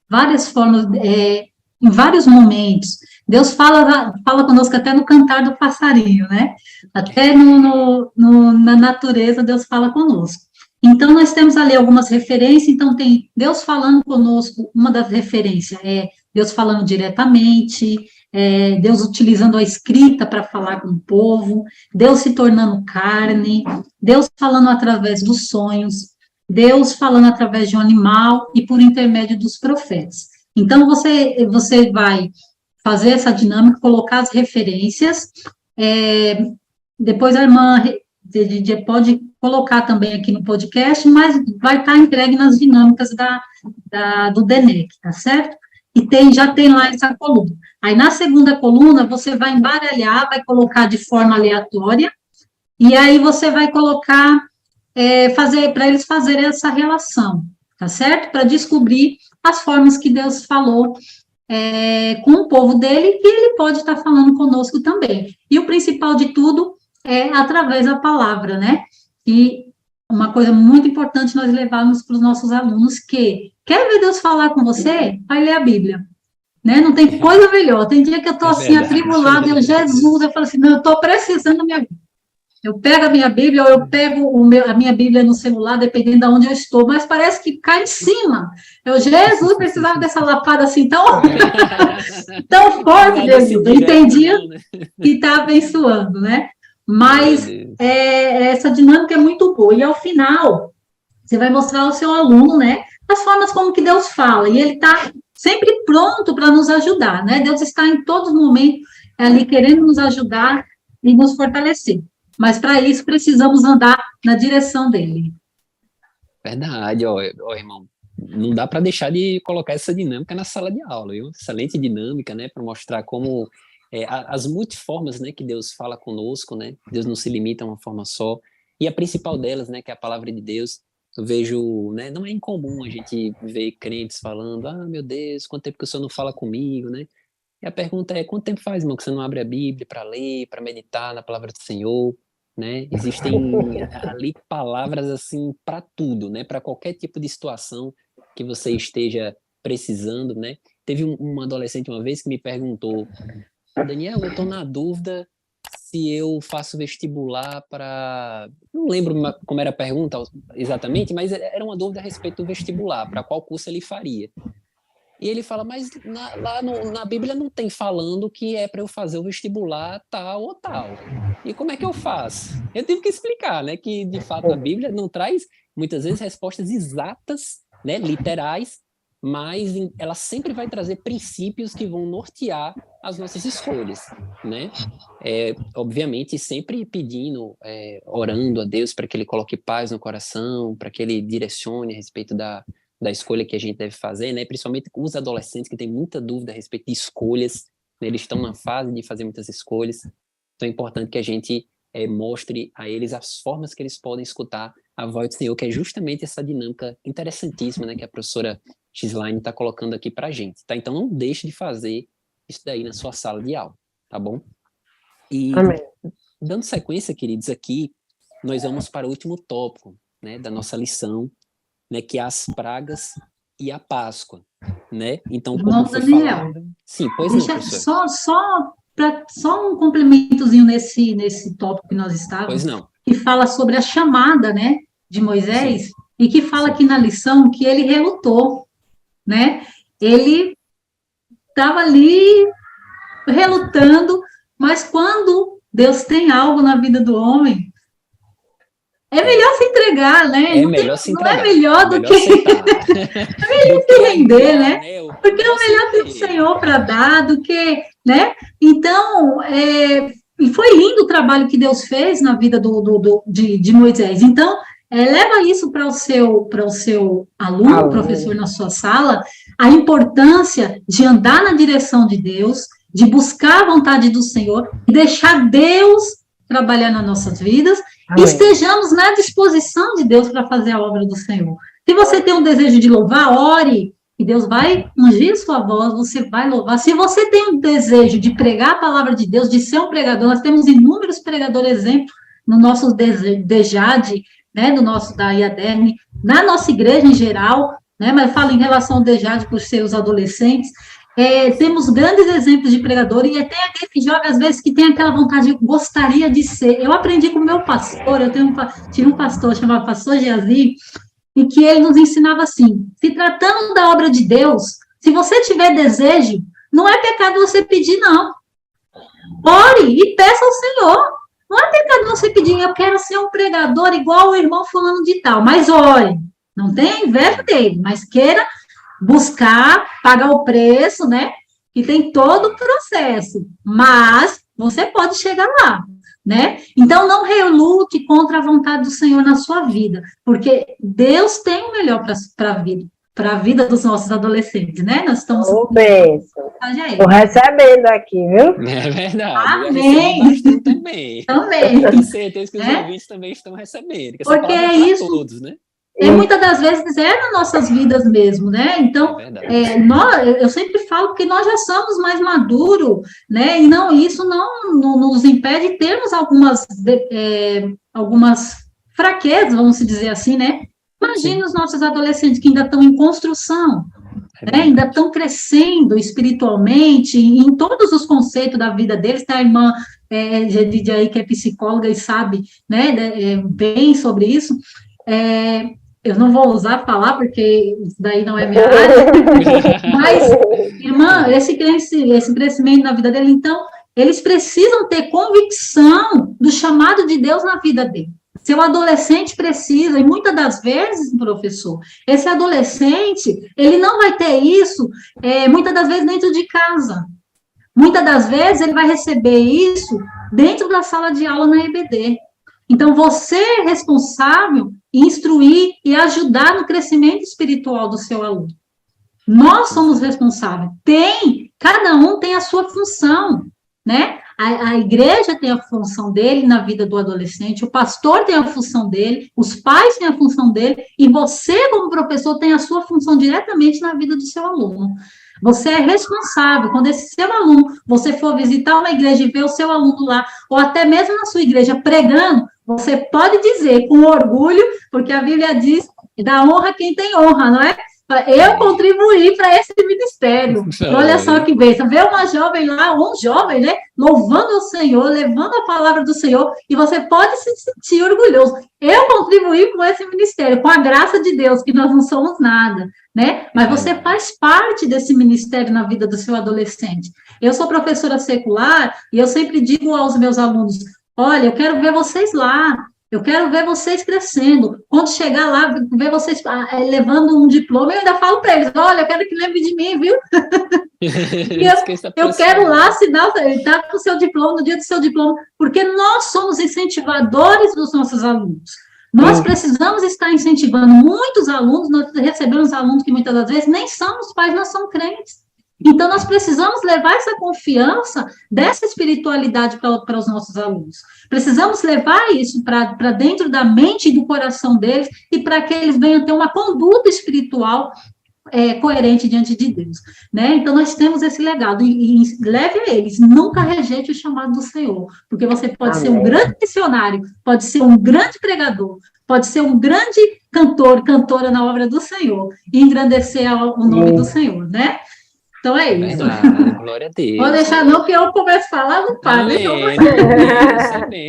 Várias formas, em vários momentos. Deus fala conosco até no cantar do passarinho, né? Até na natureza Deus fala conosco. Então, nós temos ali algumas referências, então tem Deus falando conosco, uma das referências é Deus falando diretamente, Deus utilizando a escrita para falar com o povo, Deus se tornando carne, Deus falando através dos sonhos, Deus falando através de um animal e por intermédio dos profetas. Então, você vai fazer essa dinâmica, colocar as referências, depois a irmã pode colocar também aqui no podcast, mas vai estar entregue nas dinâmicas do DENEC, tá certo? E já tem lá essa coluna. Aí, na segunda coluna, você vai embaralhar, vai colocar de forma aleatória, e aí você vai colocar, para eles fazerem essa relação, tá certo? Para descobrir as formas que Deus falou com o povo dele, e ele pode estar falando conosco também. E o principal de tudo é através da palavra, né? E uma coisa muito importante nós levarmos para os nossos alunos que quer ver Deus falar com você? Vai ler a Bíblia, né? Não tem coisa melhor. Tem dia que eu estou assim, atribulada, Jesus, eu falo assim, não, eu estou precisando da minha vida. Eu pego a minha Bíblia, ou eu pego a minha Bíblia no celular, dependendo de onde eu estou, mas parece que cai em cima. Jesus precisava dessa lapada assim tão, tão forte, Jesus. Eu entendia que está abençoando, né? Mas essa dinâmica é muito boa. E ao final, você vai mostrar ao seu aluno, né, as formas como que Deus fala. E ele está sempre pronto para nos ajudar, né? Deus está em todos os momentos ali querendo nos ajudar e nos fortalecer. Mas para isso precisamos andar na direção dele. Verdade, ó, irmão. Não dá para deixar de colocar essa dinâmica na sala de aula, viu? Excelente dinâmica, né? Para mostrar como as multiformas, né, que Deus fala conosco, né? Deus não se limita a uma forma só. E a principal delas, né, que é a palavra de Deus. Eu vejo, né? Não é incomum a gente ver crentes falando: ah, meu Deus, quanto tempo que o Senhor não fala comigo, né? E a pergunta é: quanto tempo faz, irmão, que você não abre a Bíblia para ler, para meditar na palavra do Senhor? Né? Existem ali palavras assim para tudo, né? Para qualquer tipo de situação que você esteja precisando, né? Teve um adolescente uma vez que me perguntou: Daniel, eu estou na dúvida se eu faço vestibular para... Não lembro como era a pergunta exatamente, mas era uma dúvida a respeito do vestibular, para qual curso ele faria. E ele fala: mas lá na Bíblia não tem falando que é para eu fazer o vestibular tal ou tal. E como é que eu faço? Eu tive que explicar, né, que de fato a Bíblia não traz muitas vezes respostas exatas, né, literais, mas ela sempre vai trazer princípios que vão nortear as nossas escolhas, né? Obviamente sempre pedindo, orando a Deus para que Ele coloque paz no coração, para que Ele direcione a respeito da escolha que a gente deve fazer, né? Principalmente os adolescentes que têm muita dúvida a respeito de escolhas, né? Eles estão na fase de fazer muitas escolhas, então é importante que a gente mostre a eles as formas que eles podem escutar a voz do Senhor, que é justamente essa dinâmica interessantíssima, né, que a professora Gislaine está colocando aqui para a gente, tá? Então não deixe de fazer isso daí na sua sala de aula, tá bom? E Amém. Dando sequência, queridos, aqui nós vamos para o último tópico, né, da nossa lição, né, que é as pragas e a Páscoa, né? Então, como foi falado... Sim, pois não, professor. Só um complementozinho nesse tópico que nós estávamos, pois não, que fala sobre a chamada, né, de Moisés, sim, e que fala sim, aqui na lição que ele relutou, né? Ele estava ali relutando, mas quando Deus tem algo na vida do homem, é melhor se entregar, né? Não é melhor do que é melhor se render, né? Porque é o melhor tem o Senhor para dar do que, né? Então, foi lindo o trabalho que Deus fez na vida de Moisés. Então, leva isso para o seu aluno, professor na sua sala, a importância de andar na direção de Deus, de buscar a vontade do Senhor, e deixar Deus trabalhar nas nossas vidas, e estejamos na disposição de Deus para fazer a obra do Senhor. Se você tem um desejo de louvar, ore, e Deus vai ungir sua voz, você vai louvar. Se você tem um desejo de pregar a palavra de Deus, de ser um pregador, nós temos inúmeros pregadores exemplos no nosso DEJAD, né, no nosso da IADERN, na nossa igreja em geral, né, mas eu falo em relação ao DEJAD por ser os adolescentes. Temos grandes exemplos de pregadores, e até aquele que joga, às vezes, que tem aquela vontade, gostaria de ser. Eu aprendi com o meu pastor, tinha um pastor chamado Pastor Geazi, e que ele nos ensinava assim: se tratando da obra de Deus, se você tiver desejo, não é pecado você pedir, não. Ore e peça ao Senhor. Não é pecado você pedir: eu quero ser um pregador igual o irmão fulano de tal, mas ore. Não tem inveja dele, mas queira buscar, pagar o preço, né? Que tem todo o processo, mas você pode chegar lá, né? Então, não relute contra a vontade do Senhor na sua vida, porque Deus tem o melhor para a vida dos nossos adolescentes, né? Nós estamos... Estou recebendo aqui, viu? É verdade. Amém. Também. Também. Certeza que os ouvintes também estão recebendo. Porque é isso... todos, né? Muitas das vezes nas nossas vidas mesmo, né? Então, eu sempre falo que nós já somos mais maduros, né? E isso não nos impede de termos algumas fraquezas, vamos dizer assim, né? Imagine os nossos adolescentes que ainda estão em construção, né? Ainda estão crescendo espiritualmente, em todos os conceitos da vida deles. Tem a irmã Jedidia aí, que é psicóloga e sabe, né, bem sobre isso, eu não vou usar falar, porque isso daí não é minha área, mas, irmã, esse crescimento na vida dele, então, eles precisam ter convicção do chamado de Deus na vida dele. Seu adolescente precisa, e muitas das vezes, professor, esse adolescente, ele não vai ter isso, muitas das vezes, dentro de casa. Muitas das vezes, ele vai receber isso dentro da sala de aula na EBD. Então, você é responsável em instruir e ajudar no crescimento espiritual do seu aluno. Nós somos responsáveis. Cada um tem a sua função, né? A igreja tem a função dele na vida do adolescente, o pastor tem a função dele, os pais têm a função dele, e você, como professor, tem a sua função diretamente na vida do seu aluno. Você é responsável. Quando esse seu aluno, você for visitar uma igreja e ver o seu aluno lá, ou até mesmo na sua igreja pregando, você pode dizer com orgulho, porque a Bíblia diz, dá honra quem tem honra, não é? Eu contribuí para esse ministério. Olha só que bênção. Ver uma jovem lá, um jovem, né? Louvando o Senhor, levando a palavra do Senhor, e você pode se sentir orgulhoso. Eu contribuí com esse ministério, com a graça de Deus, que nós não somos nada, né? Mas você faz parte desse ministério na vida do seu adolescente. Eu sou professora secular, e eu sempre digo aos meus alunos, olha, eu quero ver vocês lá, eu quero ver vocês crescendo. Quando chegar lá, ver vocês levando um diploma, eu ainda falo para eles, olha, eu quero que lembre de mim, viu? eu quero lá assinar, tá com o seu diploma, no dia do seu diploma, porque nós somos incentivadores dos nossos alunos. Nós precisamos estar incentivando muitos alunos, nós recebemos alunos que muitas das vezes nem são os pais, não são crentes. Então, nós precisamos levar essa confiança dessa espiritualidade para os nossos alunos. Precisamos levar isso para dentro da mente e do coração deles e para que eles venham ter uma conduta espiritual coerente diante de Deus, né? Então, nós temos esse legado e leve a eles, nunca rejeite o chamado do Senhor, porque você pode ser um grande missionário, pode ser um grande pregador, pode ser um grande cantor, cantora na obra do Senhor e engrandecer o nome do Senhor, né? Então é isso. Verdade, glória a Deus. Vou deixar não, que eu começo a falar, não para.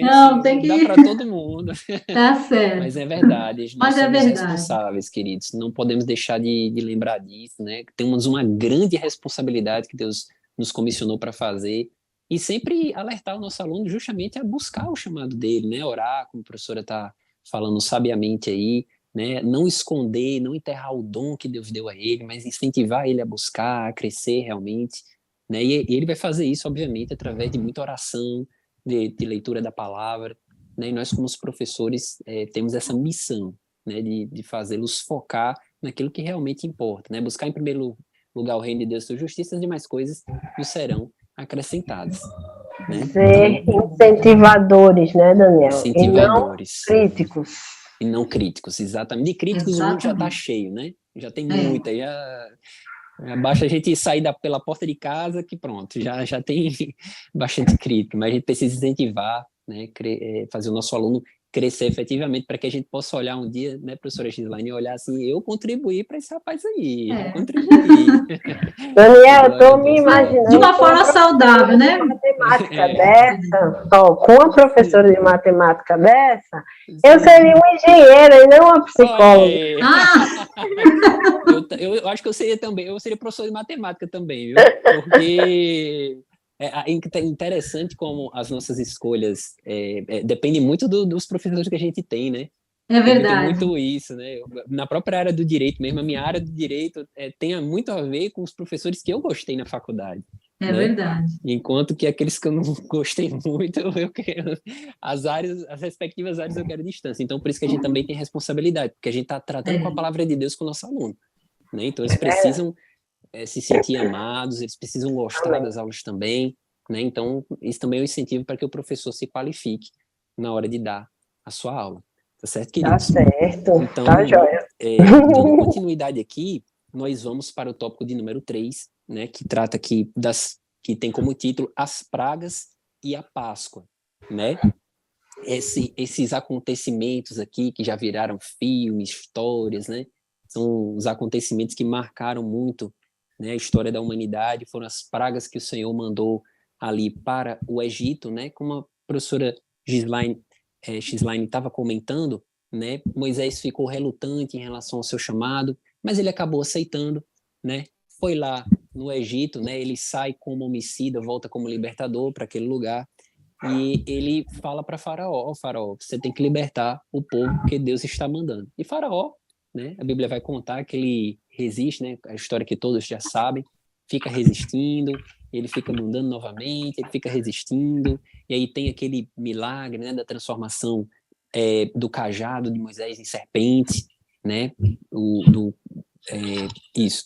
Não, tem que ir. Dá para todo mundo. Tá certo. Mas é verdade. Nós somos responsáveis, queridos. Não podemos deixar de lembrar disso, né? Temos uma grande responsabilidade que Deus nos comissionou para fazer e sempre alertar o nosso aluno justamente a buscar o chamado dele, né? Orar, como a professora está falando sabiamente aí, né? Não esconder, não enterrar o dom que Deus deu a ele, mas incentivar ele a buscar, a crescer realmente, né? E ele vai fazer isso, obviamente, através de muita oração, de leitura da palavra, né? E nós, como os professores, temos essa missão, né? De fazê-los focar naquilo que realmente importa, né? Buscar em primeiro lugar o reino de Deus e sua justiça, as demais coisas nos serão acrescentadas. Né? Ser incentivadores, né, Daniel? Incentivadores. E não críticos. E não críticos, exatamente. De críticos o mundo já está cheio, né? Já tem muita. Basta a gente sair pela porta de casa que pronto, já tem bastante crítica. Mas a gente precisa incentivar, né? Fazer o nosso aluno crescer efetivamente para que a gente possa olhar um dia, né, professora Gislaine, e olhar assim, eu contribuí para esse rapaz aí, eu contribuí. Daniel, eu estou me imaginando... De uma forma saudável, né? Matemática dessa, com uma professora de matemática dessa, eu seria uma engenheira e não uma psicóloga. Eu acho que eu seria professor de matemática também, viu? Porque... É interessante como as nossas escolhas dependem muito dos professores que a gente tem, né? É verdade. Tem muito isso, né? Na própria área do direito mesmo, a minha área do direito tem muito a ver com os professores que eu gostei na faculdade. É né? Verdade. Enquanto que aqueles que eu não gostei muito, eu quero as respectivas áreas eu quero distância. Então, por isso que a gente também tem responsabilidade, porque a gente está tratando com a palavra de Deus com o nosso aluno. Né? Então, eles precisam... se sentir amados, eles precisam gostar das aulas também, né? Então, isso também é um incentivo para que o professor se qualifique na hora de dar a sua aula. Tá certo, queridos? Tá certo, então, tá joia. Dando continuidade aqui, nós vamos para o tópico de número 3, né? Que trata aqui que tem como título As Pragas e a Páscoa, né? Esses acontecimentos aqui que já viraram filmes, histórias, né? São os acontecimentos que marcaram muito, né, a história da humanidade, foram as pragas que o Senhor mandou ali para o Egito, né? Como a professora Gislaine estava comentando, né? Moisés ficou relutante em relação ao seu chamado, mas ele acabou aceitando, né? Foi lá no Egito, né? Ele sai como homicida, volta como libertador para aquele lugar, e ele fala para Faraó: Faraó, você tem que libertar o povo que Deus está mandando. E Faraó, né? A Bíblia vai contar que ele resiste, né? A história que todos já sabem, fica resistindo, ele fica mandando novamente, ele fica resistindo, e aí tem aquele milagre, né? Da transformação do cajado de Moisés em serpente, né? Do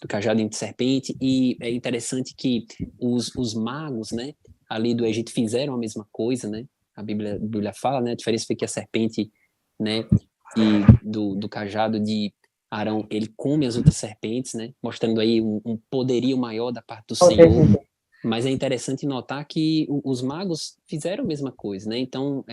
cajado em serpente. E é interessante que os magos, né, ali do Egito fizeram a mesma coisa, né? A Bíblia fala, né? A diferença foi que a serpente, né, do cajado de Arão, ele come as outras serpentes, né? Mostrando aí um poderio maior da parte do Senhor. Mas é interessante notar que os magos fizeram a mesma coisa, né? Então,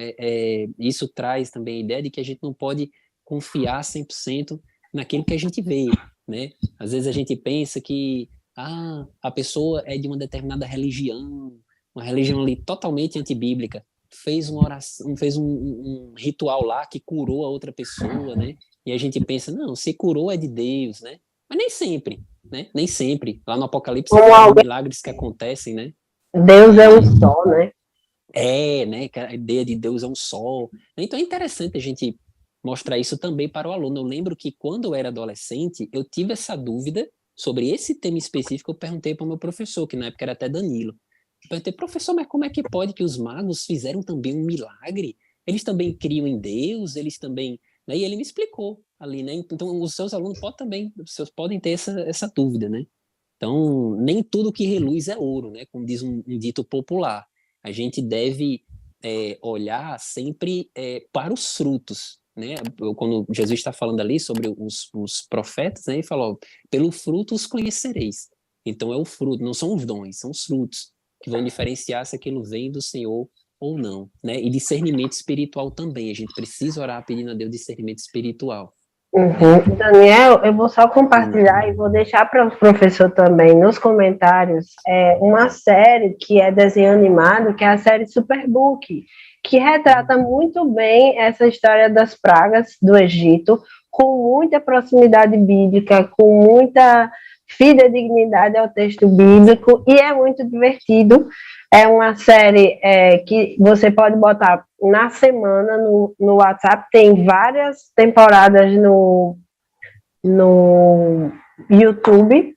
isso traz também a ideia de que a gente não pode confiar 100% naquilo que a gente vê, né? Às vezes a gente pensa que a pessoa é de uma determinada religião, uma religião ali totalmente antibíblica, fez uma oração, fez um ritual lá que curou a outra pessoa, né? E a gente pensa, não, se curou é de Deus, né? Mas nem sempre, né? Nem sempre. Lá no Apocalipse tem milagres que acontecem, né? Deus é um só, né? Né? A ideia de Deus é um só. Então é interessante a gente mostrar isso também para o aluno. Eu lembro que quando eu era adolescente, eu tive essa dúvida sobre esse tema específico. Eu perguntei para o meu professor, que na época era até Danilo. Eu perguntei: professor, mas como é que pode que os magos fizeram também um milagre? Eles também criam em Deus, eles também... Né? E ele me explicou ali, né? Então os seus alunos podem ter essa dúvida, né? Então, nem tudo que reluz é ouro, né? Como diz um dito popular. A gente deve olhar sempre para os frutos, né? Quando Jesus está falando ali sobre os profetas, né? Ele fala: ó, pelo fruto os conhecereis. Então é o fruto, não são os dons, são os frutos que vão diferenciar se aquilo vem do Senhor ou não, né? E discernimento espiritual também. A gente precisa orar pedindo a Deus discernimento espiritual. Uhum. Daniel, eu vou só compartilhar e vou deixar para o professor também nos comentários uma série que é desenho animado, que é a série Superbook, que retrata muito bem essa história das pragas do Egito, com muita proximidade bíblica, com muita fidedignidade ao texto bíblico, e é muito divertido. É uma série que você pode botar na semana no WhatsApp, tem várias temporadas no YouTube,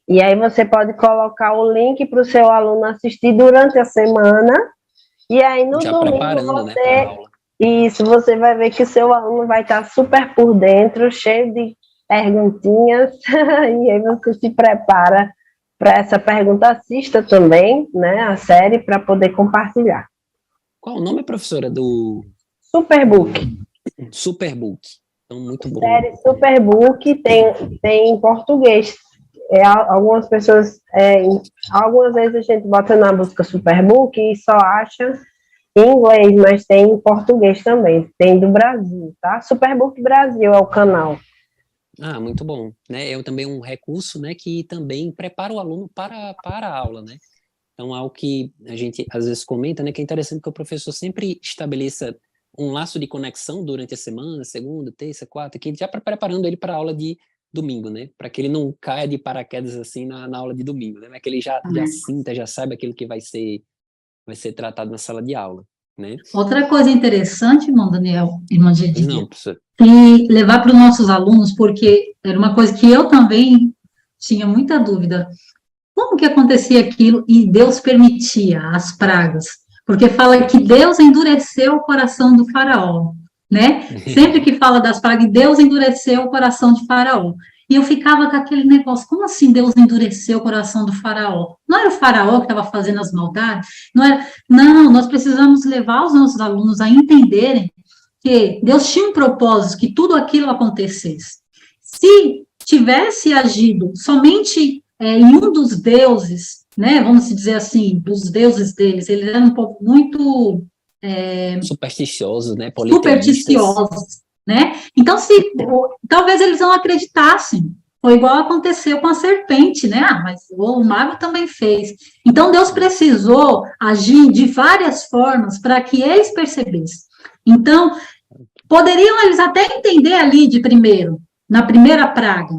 e aí você pode colocar o link para o seu aluno assistir durante a semana, e aí no já domingo você vai ver que o seu aluno vai estar super por dentro, cheio de perguntinhas, e aí você se prepara para essa pergunta. Assista também, né, a série, para poder compartilhar. Qual o nome, professora, do... Superbook. Superbook. Então, muito bom. Série Superbook tem em português. Algumas pessoas, algumas vezes a gente bota na busca Superbook e só acha em inglês, mas tem em português também. Tem do Brasil, tá? Superbook Brasil é o canal. Muito bom, né? É também um recurso, né, que também prepara o aluno para a aula, né? Então, algo que a gente às vezes comenta, né, que é interessante que o professor sempre estabeleça um laço de conexão durante a semana, segunda, terça, quarta, que já preparando ele para a aula de domingo, né? Para que ele não caia de paraquedas assim na aula de domingo, né? Mas que ele já sinta, já saiba aquilo que vai ser tratado na sala de aula, né? Outra coisa interessante, irmão Daniel, irmã Gedinha, não, professor, e levar para os nossos alunos, porque era uma coisa que eu também tinha muita dúvida. Como que acontecia aquilo e Deus permitia as pragas? Porque fala que Deus endureceu o coração do faraó, né? Sempre que fala das pragas, Deus endureceu o coração de faraó. E eu ficava com aquele negócio: como assim Deus endureceu o coração do faraó? Não era o faraó que estava fazendo as maldades? Não, nós precisamos levar os nossos alunos a entenderem que Deus tinha um propósito, que tudo aquilo acontecesse. Se tivesse agido somente em um dos deuses, né, vamos dizer assim, dos deuses deles, eles eram um pouco muito... supersticiosos, né, supersticiosos, né? Então, talvez eles não acreditassem Foi igual aconteceu com a serpente, né? Ah, mas o mago também fez. Então, Deus precisou agir de várias formas para que eles percebessem. Então, poderiam eles até entender ali de primeiro, na primeira praga,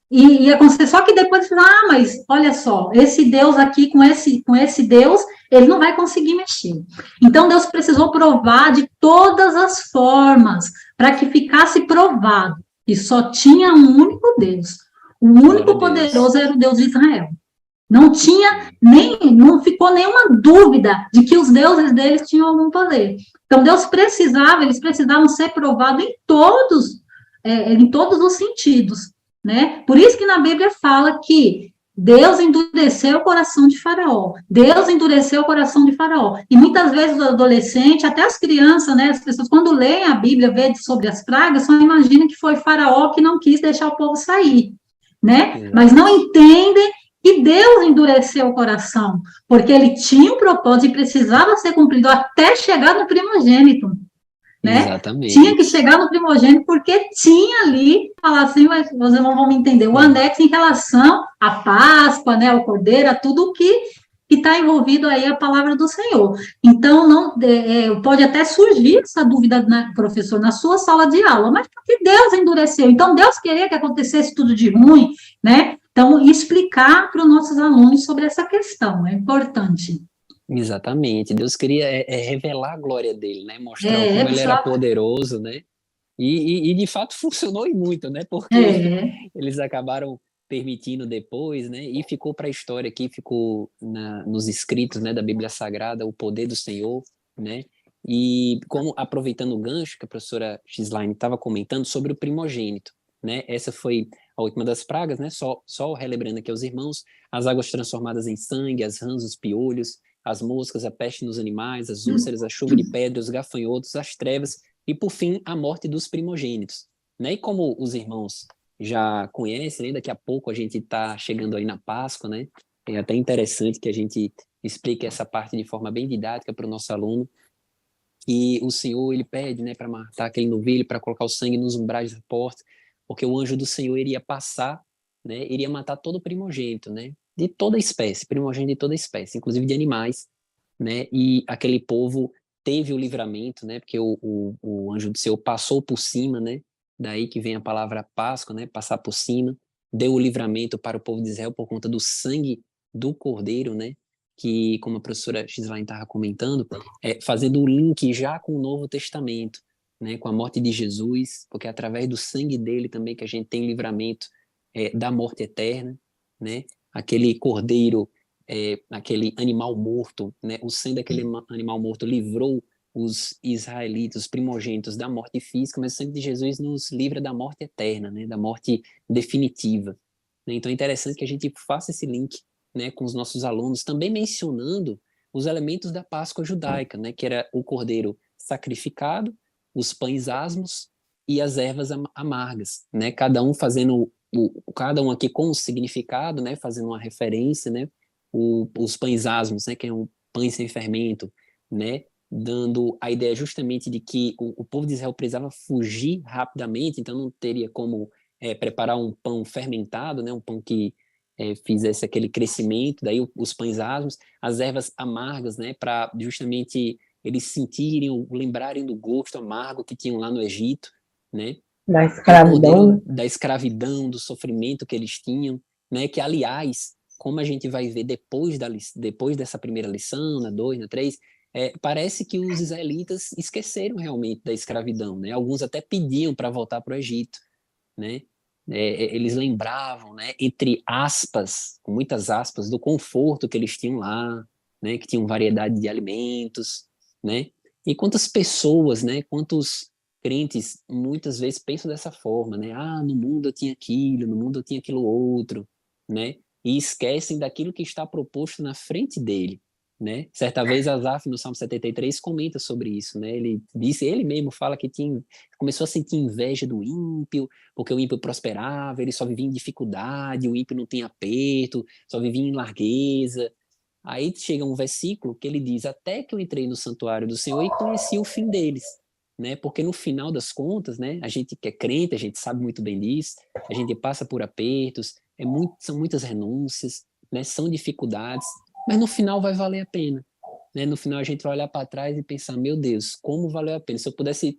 e acontecer, só que depois, mas olha só, esse Deus aqui, com esse Deus, ele não vai conseguir mexer. Então, Deus precisou provar de todas as formas, para que ficasse provado que só tinha um único Deus. O único poderoso era o Deus de Israel. Não ficou nenhuma dúvida de que os deuses deles tinham algum poder. Então, eles precisavam ser provados em todos os sentidos, né? Por isso que na Bíblia fala que Deus endureceu o coração de Faraó. Deus endureceu o coração de Faraó. E muitas vezes o adolescente, até as crianças, né, as pessoas, quando leem a Bíblia, vê sobre as pragas, só imaginam que foi Faraó que não quis deixar o povo sair, né? Mas não entendem que Deus endureceu o coração, porque ele tinha um propósito e precisava ser cumprido até chegar no primogênito, né? Exatamente. Tinha que chegar no primogênito, porque tinha ali, falar assim, mas vocês não vão me entender, o anexo em relação à Páscoa, né, ao Cordeiro, a tudo que está envolvido aí a palavra do Senhor. Então, pode até surgir essa dúvida, né, professor, na sua sala de aula, mas porque Deus endureceu? Então, Deus queria que acontecesse tudo de ruim, né? Então, explicar para os nossos alunos sobre essa questão é importante. Exatamente. Deus queria revelar a glória dele, né? Mostrar como ele era poderoso, né? E de fato funcionou e muito, né? Porque eles acabaram permitindo depois, né? E ficou para a história aqui, ficou nos escritos, né, da Bíblia Sagrada, o poder do Senhor, né? E como aproveitando o gancho que a professora Gislaine estava comentando sobre o primogênito, né? Essa foi a última das pragas, né? Só relembrando aqui aos irmãos, as águas transformadas em sangue, as rãs, os piolhos, as moscas, a peste nos animais, as úlceras, a chuva de pedra, os gafanhotos, as trevas e, por fim, a morte dos primogênitos. Né? E como os irmãos já conhecem, né? Daqui a pouco a gente está chegando aí na Páscoa, né? É até interessante que a gente explique essa parte de forma bem didática para o nosso aluno. E o Senhor, ele pede, né, para matar aquele novilho, para colocar o sangue nos umbrais da porta, porque o anjo do Senhor iria passar, né, iria matar todo primogênito, né, de toda espécie, primogênito de toda espécie, inclusive de animais, né, e aquele povo teve o livramento, né, porque o anjo do Senhor passou por cima, né, daí que vem a palavra Páscoa, né, passar por cima, deu o livramento para o povo de Israel por conta do sangue do Cordeiro, né, que, como a professora Gislaine estava comentando, fazendo o link já com o Novo Testamento, né, com a morte de Jesus, porque é através do sangue dele também que a gente tem livramento da morte eterna, né, aquele cordeiro, aquele animal morto, né, o sangue daquele animal morto livrou os israelitas, os primogênitos da morte física, mas o sangue de Jesus nos livra da morte eterna, né, da morte definitiva. Né? Então é interessante que a gente faça esse link, né, com os nossos alunos, também mencionando os elementos da Páscoa judaica, né, que era o cordeiro sacrificado, os pães asmos e as ervas amargas, né, cada um fazendo cada um aqui com um significado, né, fazendo uma referência, né, os pães asmos, né, que é um pães sem fermento, né, dando a ideia justamente de que o povo de Israel precisava fugir rapidamente, então não teria como preparar um pão fermentado, né, um pão que fizesse aquele crescimento, daí os pães asmos, as ervas amargas, né, para justamente eles sentirem ou lembrarem do gosto amargo que tinham lá no Egito, né? Da escravidão. Da escravidão, do sofrimento que eles tinham, né? Que, aliás, como a gente vai ver depois dessa primeira lição, na 2, na 3, parece que os israelitas esqueceram realmente da escravidão, né? Alguns até pediam para voltar para o Egito, né? Eles lembravam, né, entre aspas, com muitas aspas, do conforto que eles tinham lá, né, que tinham variedade de alimentos, né? E quantas pessoas, né, quantos crentes muitas vezes pensam dessa forma, né? Ah, no mundo eu tinha aquilo, no mundo eu tinha aquilo outro, né? E esquecem daquilo que está proposto na frente dele, né? Certa vez Asaf, no Salmo 73, comenta sobre isso, né? Ele mesmo fala que começou a sentir inveja do ímpio, porque o ímpio prosperava, ele só vivia em dificuldade, o ímpio não tem aperto, só vivia em largueza. Aí chega um versículo que ele diz: até que eu entrei no santuário do Senhor e conheci o fim deles, né? Porque no final das contas, né, a gente que é crente, a gente sabe muito bem disso, a gente passa por apertos, são muitas renúncias, né, são dificuldades, mas no final vai valer a pena, né? No final a gente vai olhar para trás e pensar, meu Deus, como valeu a pena? Se eu pudesse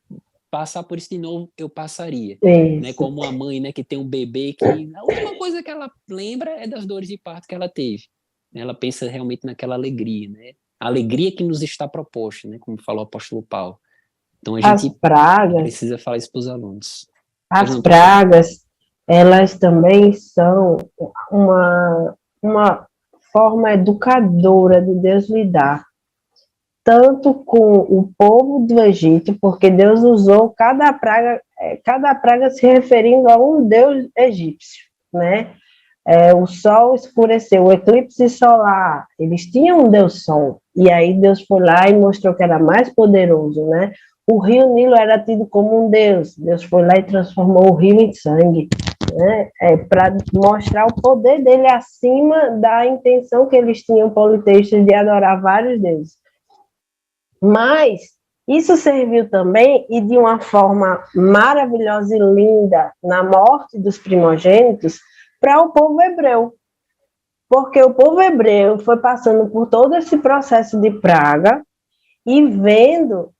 passar por isso de novo, eu passaria, né? Como a mãe, né, que tem um bebê que a última coisa que ela lembra é das dores de parto que ela teve. Ela pensa realmente naquela alegria, né? A alegria que nos está proposta, né? Como falou o apóstolo Paulo. Então a gente precisa falar isso para os alunos. As pragas, elas também são uma forma educadora de Deus lidar, tanto com o povo do Egito, porque Deus usou cada praga se referindo a um deus egípcio, né? O sol escureceu, o eclipse solar, eles tinham um deus sol, e aí Deus foi lá e mostrou que era mais poderoso, né? O rio Nilo era tido como um deus, Deus foi lá e transformou o rio em sangue, né? Para mostrar o poder dele acima da intenção que eles tinham politeístas de adorar vários deuses. Mas isso serviu também, e de uma forma maravilhosa e linda, na morte dos primogênitos, para o povo hebreu. Porque o povo hebreu foi passando por todo esse processo de praga e vendo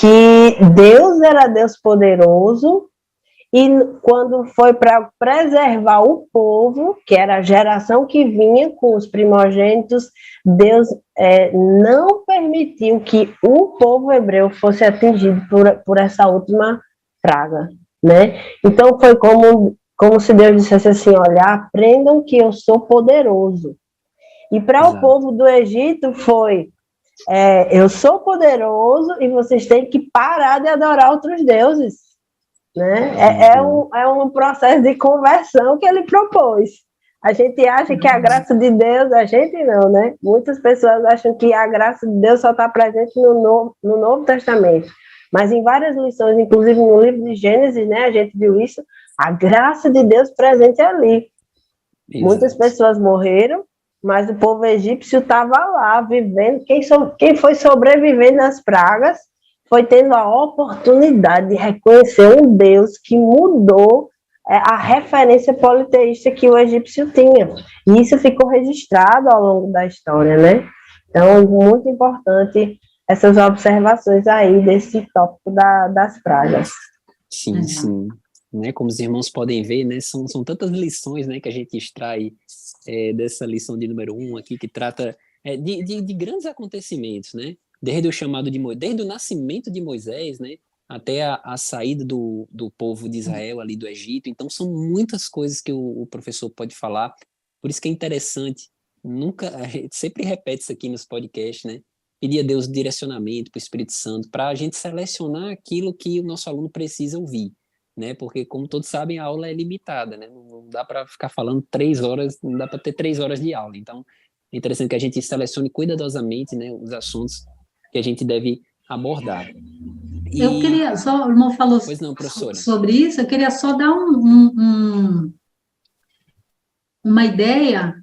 que Deus era Deus poderoso, e quando foi para preservar o povo, que era a geração que vinha com os primogênitos, Deus não permitiu que o povo hebreu fosse atingido por essa última praga, né? Então foi como se Deus dissesse assim, olha, aprendam que eu sou poderoso. E para o povo do Egito foi, eu sou poderoso e vocês têm que parar de adorar outros deuses. Né? É um processo de conversão que ele propôs. A gente acha que a graça de Deus, a gente não, né? Muitas pessoas acham que a graça de Deus só está presente no Novo Testamento. Mas em várias lições, inclusive no livro de Gênesis, né, a gente viu isso, a graça de Deus presente ali. Exato. Muitas pessoas morreram, mas o povo egípcio estava lá, vivendo. Quem foi sobrevivendo às pragas foi tendo a oportunidade de reconhecer um Deus que mudou a referência politeísta que o egípcio tinha. E isso ficou registrado ao longo da história, né? Então, muito importante essas observações aí desse tópico das pragas. Sim, sim. Né, como os irmãos podem ver, né, são tantas lições, né, que a gente extrai dessa lição de número 1 aqui, que trata de grandes acontecimentos, né? Desde o chamado de Moisés, desde o nascimento de Moisés, né, até a saída do povo de Israel ali do Egito. Então são muitas coisas que o professor pode falar. Por isso que é interessante, a gente sempre repete isso aqui nos podcasts, né? Pedir a Deus direcionamento para o Espírito Santo, para a gente selecionar aquilo que o nosso aluno precisa ouvir, né? Porque, como todos sabem, a aula é limitada, né? Não dá para ficar falando 3 horas, não dá para ter 3 horas de aula. Então é interessante que a gente selecione cuidadosamente, né, os assuntos que a gente deve abordar. Eu queria só, o irmão falou sobre isso, eu queria só dar uma ideia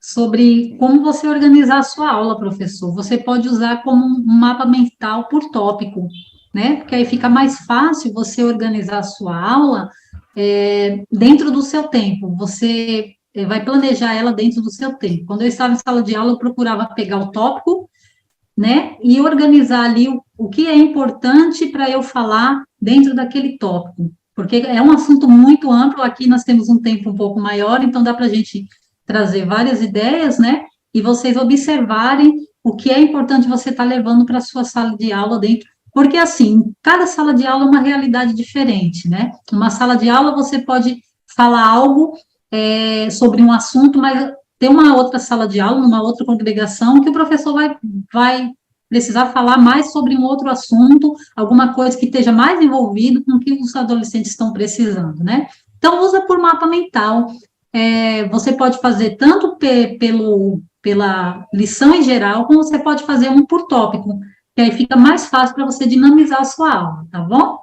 sobre como você organizar a sua aula, professor. Você pode usar como um mapa mental por tópico, né? Porque aí fica mais fácil você organizar a sua aula dentro do seu tempo. Você vai planejar ela dentro do seu tempo. Quando eu estava em sala de aula, eu procurava pegar o tópico, né, e organizar ali o que é importante para eu falar dentro daquele tópico, porque é um assunto muito amplo. Aqui nós temos um tempo um pouco maior, então dá para a gente trazer várias ideias, né, e vocês observarem o que é importante você estar levando para a sua sala de aula dentro, porque assim, cada sala de aula é uma realidade diferente, né, uma sala de aula você pode falar algo sobre um assunto, mas tem uma outra sala de aula, numa outra congregação, que o professor vai precisar falar mais sobre um outro assunto, alguma coisa que esteja mais envolvido com o que os adolescentes estão precisando, né? Então, usa por mapa mental. Você pode fazer tanto pela lição em geral, como você pode fazer um por tópico, que aí fica mais fácil para você dinamizar a sua aula, tá bom?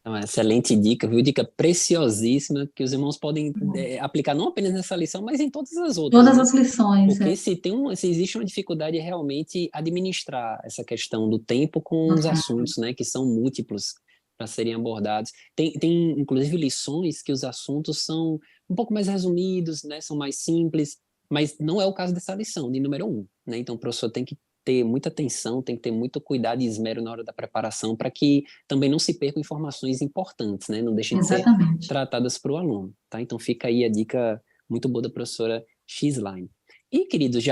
É uma excelente dica, viu? Dica preciosíssima que os irmãos podem aplicar não apenas nessa lição, mas em todas as outras. Todas né? as lições. Porque se existe uma dificuldade é realmente administrar essa questão do tempo com os assuntos, né? Que são múltiplos para serem abordados. Tem, inclusive, lições que os assuntos são um pouco mais resumidos, né? São mais simples, mas não é o caso dessa lição, de número 1. Né? Então, o professor tem que ter muita atenção, tem que ter muito cuidado e esmero na hora da preparação para que também não se percam informações importantes, né? Não deixem de ser Exatamente. tratadas para o aluno, tá? Então fica aí a dica muito boa da professora Xline. E, queridos,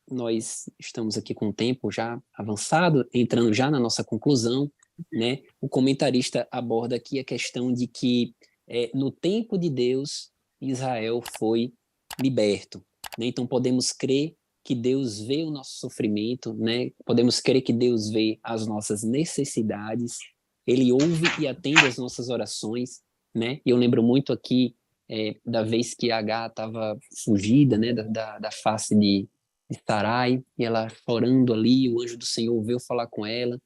nós estamos aqui com o tempo já avançado, entrando já na nossa conclusão, né? O comentarista aborda aqui a questão de que no tempo de Deus, Israel foi liberto, né? Então podemos crer que Deus vê o nosso sofrimento, né? Podemos crer que Deus vê as nossas necessidades, Ele ouve e atende as nossas orações, né? E eu lembro muito aqui da vez que Agar estava fugida, né? Da face de Sarai, e ela chorando ali, o anjo do Senhor veio falar com ela,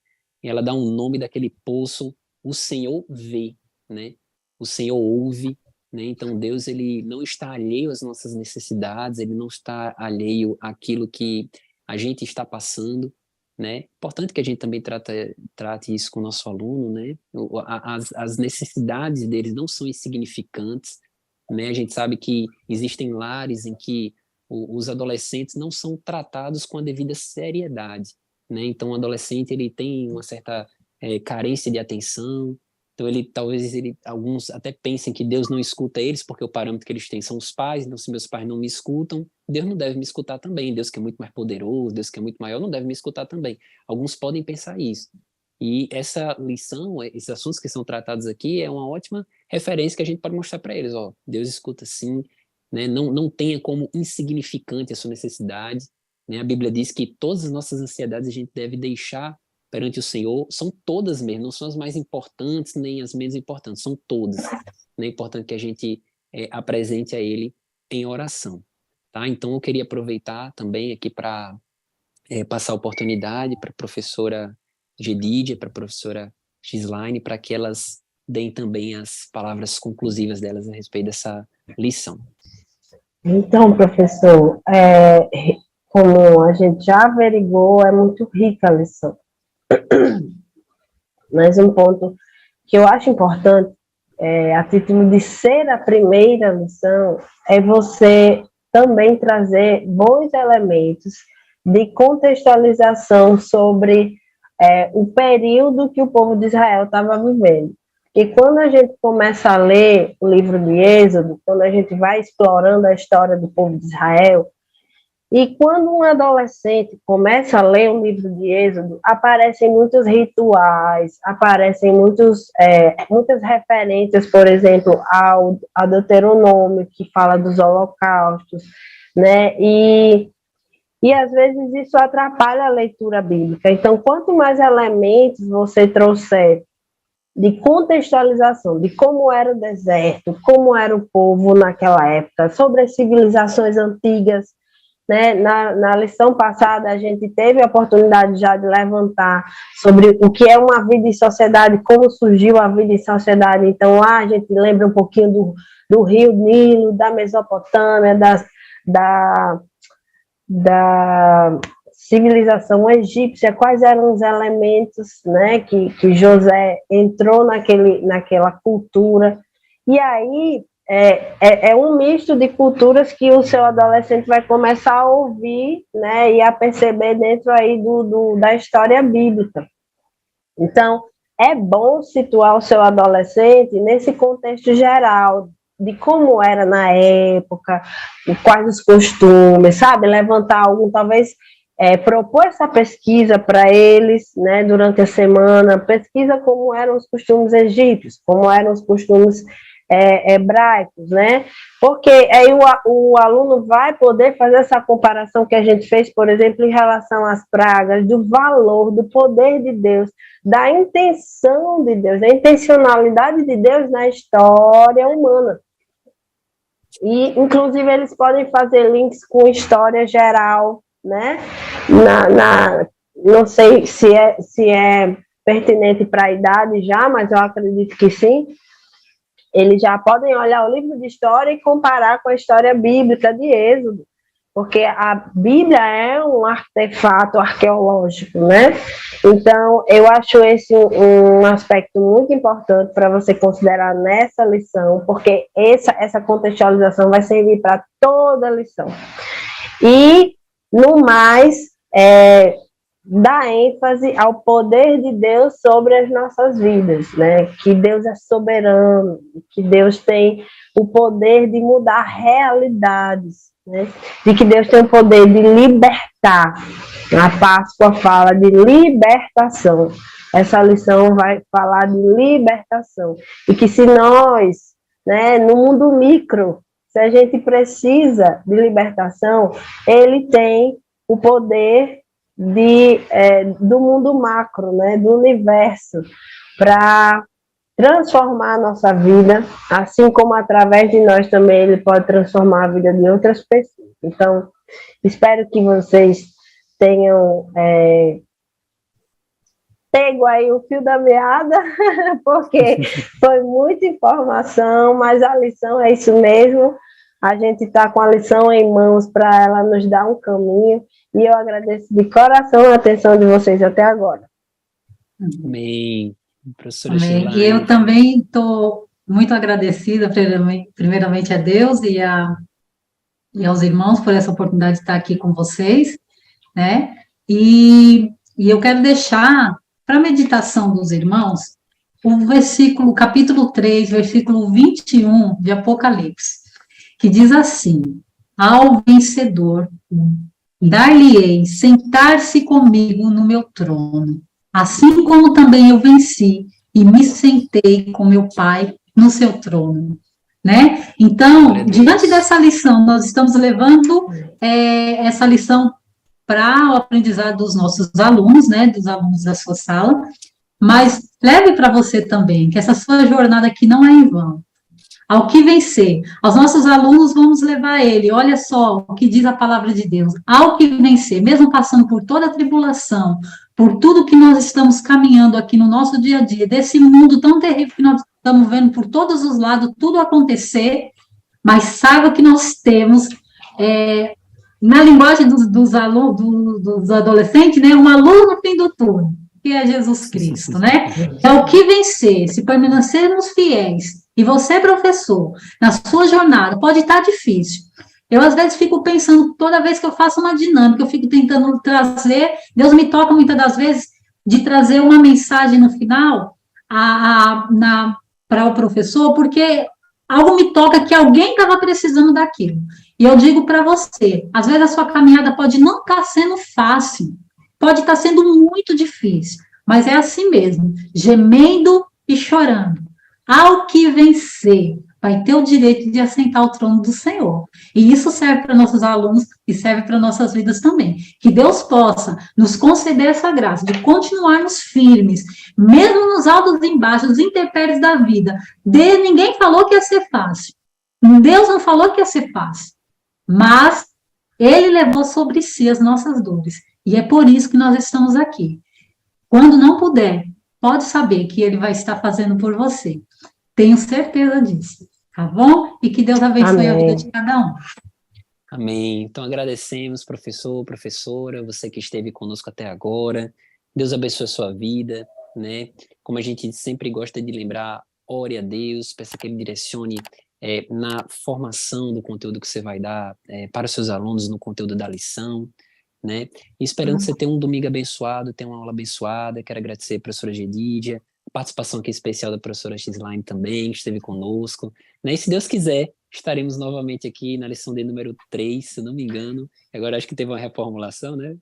e ela dá um nome daquele poço, o Senhor vê, né? O Senhor ouve, né? Então Deus, ele não está alheio às nossas necessidades, ele não está alheio àquilo que a gente está passando, né? Importante que a gente também trate isso com o nosso aluno, né? As necessidades deles não são insignificantes, né? A gente sabe que existem lares em que os adolescentes não são tratados com a devida seriedade, né? Então o adolescente, ele tem uma certa carência de atenção. Então alguns até pensem que Deus não escuta eles porque o parâmetro que eles têm são os pais. Então, se meus pais não me escutam, Deus não deve me escutar também. Deus, que é muito mais poderoso, Deus, que é muito maior, não deve me escutar também. Alguns podem pensar isso. E essa lição, esses assuntos que são tratados aqui, é uma ótima referência que a gente pode mostrar para eles. Ó, Deus escuta sim, né? Não tenha como insignificante a sua necessidade, né? A Bíblia diz que todas as nossas ansiedades a gente deve deixar perante o Senhor. São todas mesmo, não são as mais importantes nem as menos importantes, são todas. É importante que a gente apresente a Ele em oração. Tá? Então eu queria aproveitar também aqui para passar a oportunidade para a professora Gedidia, para a professora Xline, para que elas deem também as palavras conclusivas delas a respeito dessa lição. Então, professor, como a gente já averigou, é muito rica a lição. Mas um ponto que eu acho importante, a título de ser a primeira lição, é você também trazer bons elementos de contextualização sobre o período que o povo de Israel estava vivendo. E quando a gente começa a ler o livro de Êxodo, quando a gente vai explorando a história do povo de Israel, e quando um adolescente começa a ler o livro de Êxodo, aparecem muitos rituais, aparecem muitas referências, por exemplo, ao Deuteronômio, que fala dos holocaustos, né? E às vezes isso atrapalha a leitura bíblica. Então, quanto mais elementos você trouxer de contextualização, de como era o deserto, como era o povo naquela época, sobre as civilizações antigas, né? Na lição passada, a gente teve a oportunidade já de levantar sobre o que é uma vida em sociedade, como surgiu a vida em sociedade. Então, lá a gente lembra um pouquinho do rio Nilo, da Mesopotâmia, da civilização egípcia, quais eram os elementos, né, que José entrou naquela cultura. E aí é um misto de culturas que o seu adolescente vai começar a ouvir, né, e a perceber dentro aí da história bíblica. Então, é bom situar o seu adolescente nesse contexto geral, de como era na época, quais os costumes, sabe? Levantar talvez propor essa pesquisa para eles, né, durante a semana, pesquisa como eram os costumes egípcios, como eram os costumes hebraicos, né? Porque aí o aluno vai poder fazer essa comparação que a gente fez, por exemplo, em relação às pragas, do valor, do poder de Deus, da intenção de Deus, da intencionalidade de Deus na história humana. E, inclusive, eles podem fazer links com história geral, né? Não sei se é pertinente para a idade já, mas eu acredito que sim, eles já podem olhar o livro de história e comparar com a história bíblica de Êxodo, porque a Bíblia é um artefato arqueológico, né? Então, eu acho esse um aspecto muito importante para você considerar nessa lição, porque essa contextualização vai servir para toda a lição. E, no mais, dá ênfase ao poder de Deus sobre as nossas vidas, né? Que Deus é soberano, que Deus tem o poder de mudar realidades, né? De que Deus tem o poder de libertar. A Páscoa fala de libertação. Essa lição vai falar de libertação. E que se nós, né, no mundo micro, se a gente precisa de libertação, ele tem o poder do mundo macro, né, do universo, para transformar a nossa vida, assim como através de nós também ele pode transformar a vida de outras pessoas. Então, espero que vocês tenham pego aí o fio da meada, porque foi muita informação, mas a lição é isso mesmo. A gente está com a lição em mãos para ela nos dar um caminho, e eu agradeço de coração a atenção de vocês até agora. Amém. Professora Amém. Gislaine. E eu também estou muito agradecida, primeiramente a Deus e aos irmãos por essa oportunidade de estar aqui com vocês, né? E eu quero deixar para a meditação dos irmãos o capítulo 3, versículo 21 de Apocalipse, que diz assim: ao vencedor dar-lhe-ei sentar-se comigo no meu trono, assim como também eu venci e me sentei com meu Pai no seu trono, né? Então, diante dessa lição, nós estamos levando essa lição para o aprendizado dos nossos alunos, né? Dos alunos da sua sala, mas leve para você também, que essa sua jornada aqui não é em vão. Ao que vencer, aos nossos alunos vamos levar ele, olha só o que diz a palavra de Deus, ao que vencer, mesmo passando por toda a tribulação, por tudo que nós estamos caminhando aqui no nosso dia a dia, desse mundo tão terrível que nós estamos vendo por todos os lados, tudo acontecer, mas saiba que nós temos, na linguagem dos alunos, dos adolescentes, né, uma luz no fim do túnel, que é Jesus Cristo, né? É o que vencer, se permanecermos fiéis. E você, professor, na sua jornada, pode estar difícil. Eu, às vezes, fico pensando, toda vez que eu faço uma dinâmica, eu fico tentando trazer, Deus me toca muitas das vezes, de trazer uma mensagem no final para o professor, porque algo me toca que alguém estava precisando daquilo. E eu digo para você, às vezes a sua caminhada pode não estar sendo fácil, pode estar sendo muito difícil, mas é assim mesmo, gemendo e chorando. Ao que vencer, vai ter o direito de assentar ao trono do Senhor. E isso serve para nossos alunos e serve para nossas vidas também. Que Deus possa nos conceder essa graça de continuarmos firmes, mesmo nos altos e baixos, nos intempéries da vida. Ninguém falou que ia ser fácil. Deus não falou que ia ser fácil. Mas Ele levou sobre si as nossas dores. E é por isso que nós estamos aqui. Quando não puder, pode saber que Ele vai estar fazendo por você. Tenho certeza disso, tá bom? E que Deus abençoe a vida de cada um. Amém. Então agradecemos, professor, professora, você que esteve conosco até agora. Deus abençoe a sua vida, né? Como a gente sempre gosta de lembrar, ore a Deus, peça que Ele direcione na formação do conteúdo que você vai dar para os seus alunos, no conteúdo da lição, né? E esperando que você tenha um domingo abençoado, tenha uma aula abençoada. Quero agradecer a professora Gedídia, a participação aqui especial da professora Gislaine também, que esteve conosco, né? E se Deus quiser, estaremos novamente aqui na lição de número 3, se não me engano. Agora acho que teve uma reformulação, né,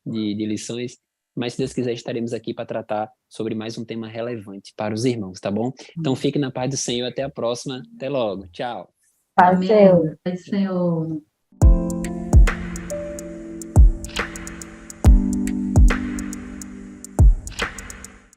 de lições, mas se Deus quiser, estaremos aqui para tratar sobre mais um tema relevante para os irmãos, tá bom? Então fique na paz do Senhor, até a próxima, até logo, tchau. Paz do Senhor. Paz do Senhor.